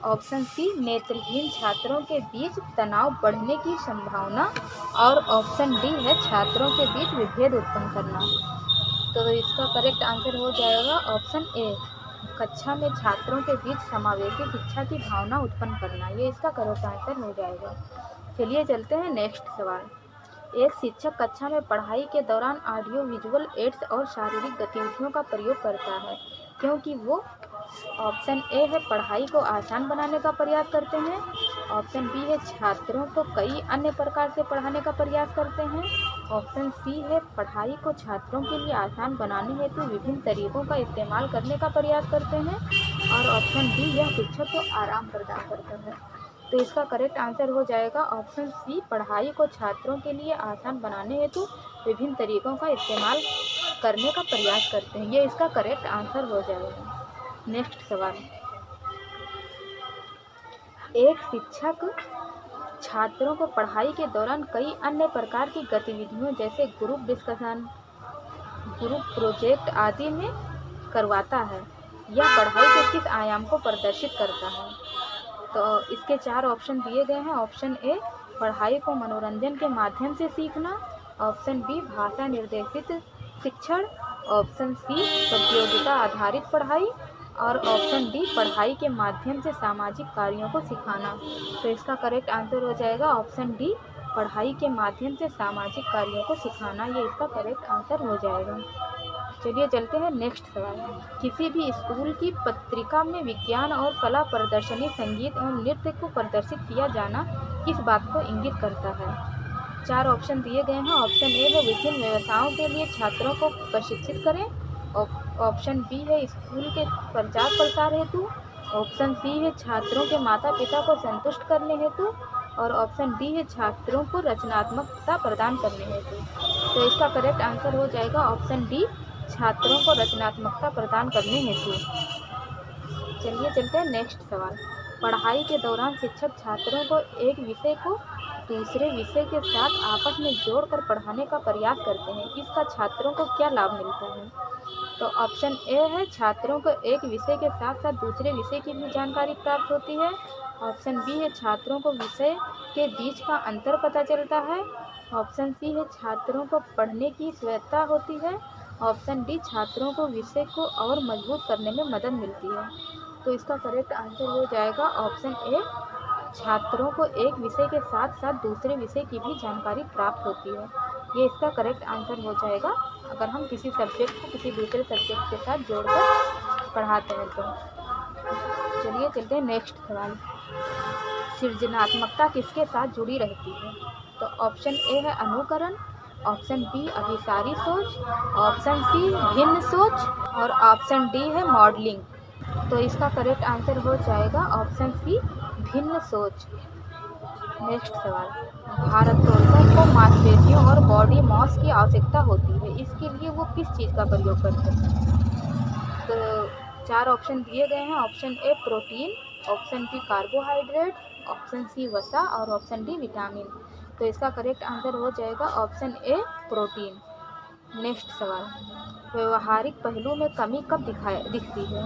ऑप्शन सी, नेत्रहीन छात्रों के बीच तनाव बढ़ने की संभावना। और ऑप्शन डी है, छात्रों के बीच विभेद उत्पन्न करना। तो इसका करेक्ट आंसर हो जाएगा ऑप्शन ए, कक्षा में छात्रों के बीच समावेशी शिक्षा की भावना उत्पन्न करना। ये इसका करेक्ट आंसर हो जाएगा। चलिए चलते हैं नेक्स्ट सवाल। एक शिक्षक कक्षा में पढ़ाई के दौरान ऑडियो विजुअल एड्स और शारीरिक गतिविधियों का प्रयोग करता है क्योंकि वो ऑप्शन ए है, पढ़ाई को आसान बनाने का प्रयास करते हैं। ऑप्शन बी है, छात्रों को कई अन्य प्रकार से पढ़ाने का प्रयास करते हैं। ऑप्शन सी है, पढ़ाई को छात्रों के लिए आसान बनाने हेतु विभिन्न तरीकों का इस्तेमाल करने का प्रयास करते हैं। और ऑप्शन डी, यह शिक्षक को आराम प्रदान करता है। तो इसका करेक्ट आंसर हो जाएगा ऑप्शन सी, पढ़ाई को छात्रों के लिए आसान बनाने हेतु विभिन्न तरीकों का इस्तेमाल करने का प्रयास करते हैं। ये इसका करेक्ट आंसर हो जाएगा। नेक्स्ट सवाल, एक शिक्षक छात्रों को पढ़ाई के दौरान कई अन्य प्रकार की गतिविधियों जैसे ग्रुप डिस्कशन, ग्रुप प्रोजेक्ट आदि में करवाता है। यह पढ़ाई के किस आयाम को प्रदर्शित करता है? तो इसके 4 ऑप्शन दिए गए हैं। ऑप्शन ए, पढ़ाई को मनोरंजन के माध्यम से सीखना। ऑप्शन बी, भाषा निर्देशित शिक्षण। ऑप्शन सी, प्रतियोगिता आधारित पढ़ाई। और ऑप्शन डी, पढ़ाई के माध्यम से सामाजिक कार्यों को सिखाना। तो इसका करेक्ट आंसर हो जाएगा ऑप्शन डी, पढ़ाई के माध्यम से सामाजिक कार्यों को सिखाना। ये इसका करेक्ट आंसर हो जाएगा। चलिए चलते हैं नेक्स्ट सवाल। किसी भी स्कूल की पत्रिका में विज्ञान और कला प्रदर्शनी, संगीत एवं नृत्य को प्रदर्शित किया जाना किस बात को इंगित करता है? 4 ऑप्शन दिए गए हैं। ऑप्शन ए है विभिन्न व्यवसायों के लिए छात्रों को प्रशिक्षित करें। ऑप्शन बी है स्कूल के प्रचार प्रसार हेतु। ऑप्शन सी है छात्रों के माता पिता को संतुष्ट करने हेतु। और ऑप्शन डी है छात्रों को रचनात्मकता प्रदान करने हेतु। तो इसका करेक्ट आंसर हो जाएगा ऑप्शन डी, छात्रों को रचनात्मकता प्रदान करने हेतु। चलिए चलते हैं नेक्स्ट सवाल। पढ़ाई के दौरान शिक्षक छात्रों को एक विषय को दूसरे विषय के साथ आपस में जोड़कर पढ़ाने का प्रयास करते हैं। इसका छात्रों को क्या लाभ मिलता है? तो ऑप्शन ए है छात्रों को एक विषय के साथ साथ दूसरे विषय की भी जानकारी प्राप्त होती है। ऑप्शन बी है छात्रों को विषय के बीच का अंतर पता चलता है। ऑप्शन सी है छात्रों को पढ़ने की स्वायत्तता होती है। ऑप्शन डी छात्रों को विषय को और मजबूत करने में मदद मिलती है। तो इसका करेक्ट आंसर हो जाएगा ऑप्शन ए, छात्रों को एक विषय के साथ साथ दूसरे विषय की भी जानकारी प्राप्त होती है। ये इसका करेक्ट आंसर हो जाएगा अगर हम किसी सब्जेक्ट को किसी दूसरे सब्जेक्ट के साथ जोड़कर पढ़ाते हैं तो। चलिए चलते हैं नेक्स्ट सवाल। सृजनात्मकता किसके साथ जुड़ी रहती है? तो ऑप्शन ए है अनुकरण। ऑप्शन बी अभिसारी सोच। ऑप्शन सी भिन्न सोच। और ऑप्शन डी है मॉडलिंग। तो इसका करेक्ट आंसर हो जाएगा ऑप्शन सी, भिन्न सोच। नेक्स्ट सवाल। भारोत्तोलकों को मांसपेशियों और बॉडी मास की आवश्यकता होती है, इसके लिए वो किस चीज़ का प्रयोग करते हैं? तो 4 ऑप्शन दिए गए हैं। Option A protein, option B carbohydrate, option C वसा और ऑप्शन डी विटामिन। तो इसका करेक्ट आंसर हो जाएगा ऑप्शन ए प्रोटीन। नेक्स्ट सवाल। व्यवहारिक पहलू में कमी कब दिखती है?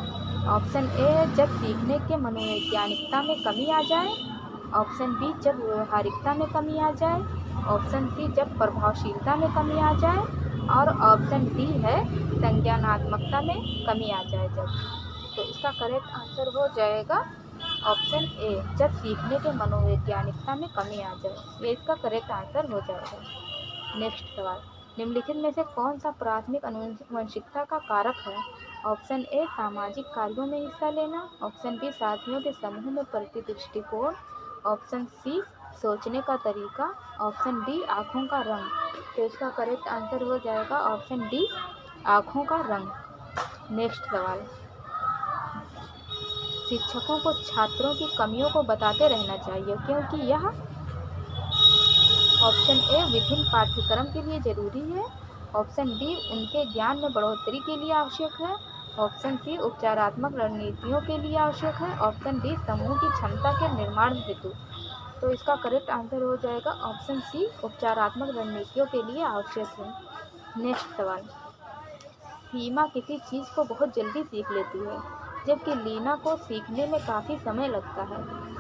ऑप्शन ए है जब सीखने के मनोवैज्ञानिकता में कमी आ जाए। ऑप्शन बी जब व्यवहारिकता में कमी आ जाए। ऑप्शन सी जब प्रभावशीलता में कमी आ जाए। और ऑप्शन डी है संज्ञानात्मकता में कमी आ जाए जब। तो इसका करेक्ट आंसर हो जाएगा ऑप्शन ए, जब सीखने के मनोवैज्ञानिकता में कमी आ जाए। ये इसका करेक्ट आंसर हो जाएगा। नेक्स्ट सवाल। निम्नलिखित में से कौन सा प्राथमिक आनुवंशिकता का कारक है? ऑप्शन ए सामाजिक कार्यों में हिस्सा लेना। ऑप्शन बी साथियों के समूह में प्रतिदृष्टिकोण। ऑप्शन सी सोचने का तरीका। ऑप्शन डी आँखों का रंग। तो इसका करेक्ट आंसर हो जाएगा ऑप्शन डी, आँखों का रंग। नेक्स्ट सवाल। शिक्षकों को छात्रों की कमियों को बताते रहना चाहिए क्योंकि यह ऑप्शन ए विभिन्न पाठ्यक्रम के लिए जरूरी है। ऑप्शन बी उनके ज्ञान में बढ़ोतरी के लिए आवश्यक है। ऑप्शन सी उपचारात्मक रणनीतियों के लिए आवश्यक है। ऑप्शन डी समूह की क्षमता के निर्माण हेतु। तो इसका करेक्ट आंसर हो जाएगा ऑप्शन सी, उपचारात्मक रणनीतियों के लिए आवश्यक है। नेक्स्ट सवाल। सीमा किसी चीज़ को बहुत जल्दी सीख लेती है जबकि लीना को सीखने में काफ़ी समय लगता है।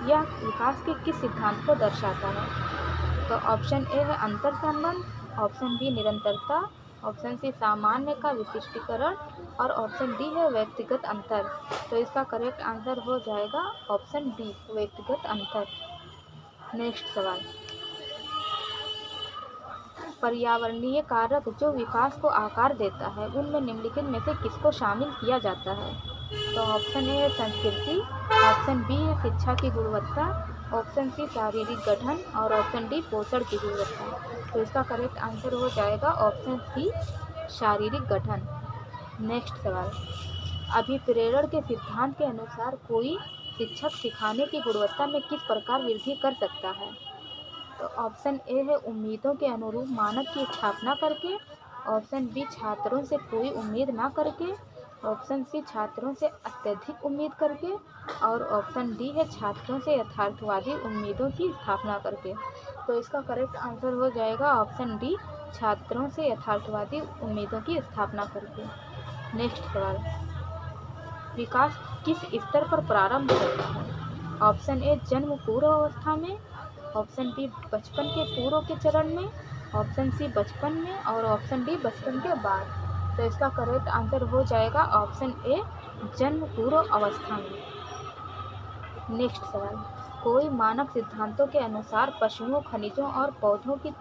यह विकास के किस सिद्धांत को दर्शाता है? तो ऑप्शन ए है अंतर संबंध। ऑप्शन बी निरंतरता। ऑप्शन सी सामान्य का विशिष्टीकरण। और ऑप्शन डी है व्यक्तिगत अंतर। तो इसका करेक्ट आंसर हो जाएगा ऑप्शन डी, व्यक्तिगत अंतर। नेक्स्ट सवाल। पर्यावरणीय कारक जो विकास को आकार देता है उनमें निम्नलिखित में से किसको शामिल किया जाता है? तो ऑप्शन ए है संस्कृति। ऑप्शन बी है शिक्षा की गुणवत्ता। ऑप्शन सी शारीरिक गठन। और ऑप्शन डी पोषण की गुणवत्ता। तो इसका करेक्ट आंसर हो जाएगा ऑप्शन सी, शारीरिक गठन। नेक्स्ट सवाल। अभिप्रेरण के सिद्धांत के अनुसार कोई शिक्षक सिखाने की गुणवत्ता में किस प्रकार वृद्धि कर सकता है? तो ऑप्शन ए है उम्मीदों के अनुरूप मानक की स्थापना करके। ऑप्शन बी छात्रों से कोई उम्मीद ना करके। ऑप्शन सी छात्रों से अत्यधिक उम्मीद करके। और ऑप्शन डी है छात्रों से यथार्थवादी उम्मीदों की स्थापना करके। तो इसका करेक्ट आंसर हो जाएगा ऑप्शन डी, छात्रों से यथार्थवादी उम्मीदों की स्थापना करके। नेक्स्ट सवाल। विकास किस स्तर पर प्रारंभ होता है? ऑप्शन ए जन्म पूर्व अवस्था में। ऑप्शन बी बचपन के पूर्व के चरण में। ऑप्शन सी बचपन में। और ऑप्शन डी बचपन के बाद। तो इसका करेक्ट आंसर हो जाएगा ऑप्शन ए, जन्म पूर्व अवस्था में। नेक्स्ट सवाल। कोई मानव सिद्धांतों के अनुसार पशुओं, खनिजों और पौधों की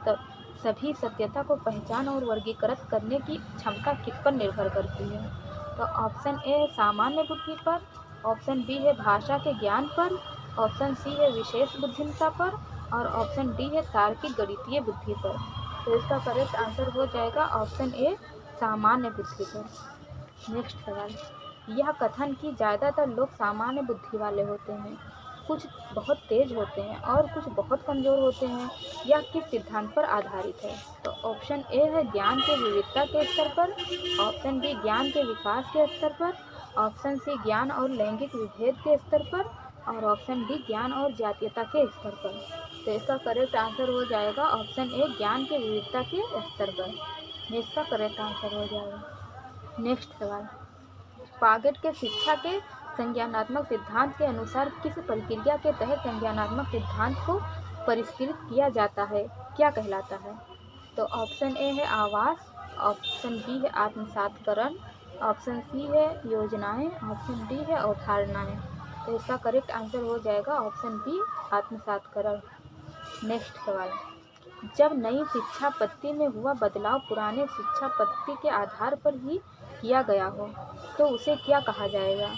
सभी सत्यता को पहचान और वर्गीकृत करने की क्षमता किस पर निर्भर करती है? तो ऑप्शन ए है सामान्य बुद्धि पर। ऑप्शन बी है भाषा के ज्ञान पर। ऑप्शन सी है विशेष बुद्धिमत्ता पर। और ऑप्शन डी है तार्किक गणितीय बुद्धि पर। तो इसका करेक्ट आंसर हो जाएगा ऑप्शन ए सामान्य बुद्धि पर। नेक्स्ट सवाल, यह कथन कि ज़्यादातर लोग सामान्य बुद्धि वाले होते हैं, कुछ बहुत तेज होते हैं और कुछ बहुत कमज़ोर होते हैं, यह किस सिद्धांत पर आधारित है? तो ऑप्शन ए है ज्ञान के विविधता के स्तर पर, ऑप्शन बी ज्ञान के विकास के स्तर पर, ऑप्शन सी ज्ञान और लैंगिक विभेद के स्तर पर, और ऑप्शन डी ज्ञान और जातीयता के स्तर पर। तो इसका करेक्ट आंसर हो जाएगा ऑप्शन ए ज्ञान के विविधता के स्तर पर। इसका करेक्ट आंसर हो जाएगा। नेक्स्ट सवाल, पागेट के शिक्षा के संज्ञानात्मक सिद्धांत के अनुसार किस प्रक्रिया के तहत संज्ञानात्मक सिद्धांत को परिष्कृत किया जाता है, क्या कहलाता है? तो ऑप्शन ए है आवास, ऑप्शन बी है आत्मसातकरण, ऑप्शन सी है योजनाएं, ऑप्शन डी है अवधारणाएं। तो इसका करेक्ट आंसर हो जाएगा ऑप्शन बी आत्मसातकरण। नेक्स्ट सवाल, जब नई शिक्षा पद्धति में हुआ बदलाव पुराने शिक्षा पद्धति के आधार पर ही किया गया हो तो उसे क्या कहा जाएगा?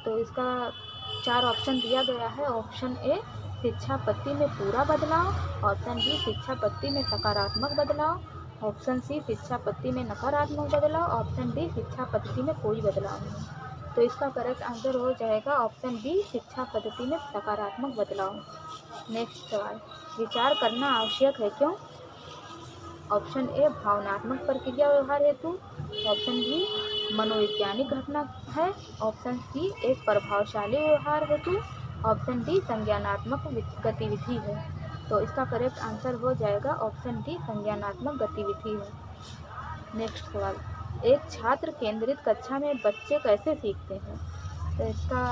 तो इसका 4 ऑप्शन दिया गया है। ऑप्शन ए शिक्षा पद्धति में पूरा बदलाव, ऑप्शन बी शिक्षा पद्धति में सकारात्मक बदलाव, ऑप्शन सी शिक्षा पद्धति में नकारात्मक बदलाव, ऑप्शन डी शिक्षा पद्धति में कोई बदलाव नहीं। तो इसका करेक्ट आंसर हो जाएगा ऑप्शन बी शिक्षा पद्धति में सकारात्मक बदलाव। नेक्स्ट सवाल, विचार करना आवश्यक है क्यों? ऑप्शन ए भावनात्मक प्रक्रिया व्यवहार हेतु, ऑप्शन बी मनोवैज्ञानिक घटना है, ऑप्शन सी एक प्रभावशाली व्यवहार हेतु, ऑप्शन डी संज्ञानात्मक गतिविधि है। तो इसका करेक्ट आंसर हो जाएगा ऑप्शन डी संज्ञानात्मक गतिविधि है। नेक्स्ट सवाल, एक छात्र केंद्रित कक्षा में बच्चे कैसे सीखते हैं? तो इसका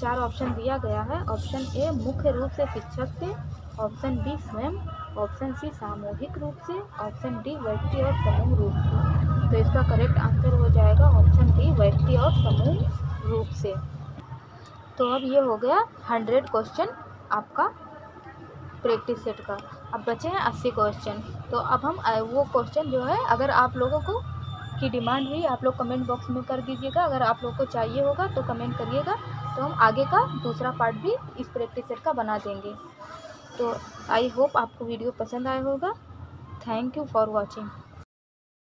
4 ऑप्शन दिया गया है। ऑप्शन ए मुख्य रूप से शिक्षक से, ऑप्शन बी स्वयं, ऑप्शन सी सामूहिक रूप से, ऑप्शन डी व्यक्ति और समूह रूप से। तो इसका करेक्ट आंसर हो जाएगा ऑप्शन डी व्यक्ति और समूह रूप से। तो अब ये हो गया 100 क्वेश्चन आपका प्रैक्टिस सेट का। अब बचे हैं 80 क्वेश्चन। तो अब हम वो क्वेश्चन जो है अगर आप लोगों को की डिमांड हुई आप लोग कमेंट बॉक्स में कर दीजिएगा। अगर आप लोग को चाहिए होगा तो कमेंट करिएगा, तो हम आगे का दूसरा पार्ट भी इस प्रैक्टिस सेट का बना देंगे। तो आई होप आपको वीडियो पसंद आया होगा। Thank you for watching.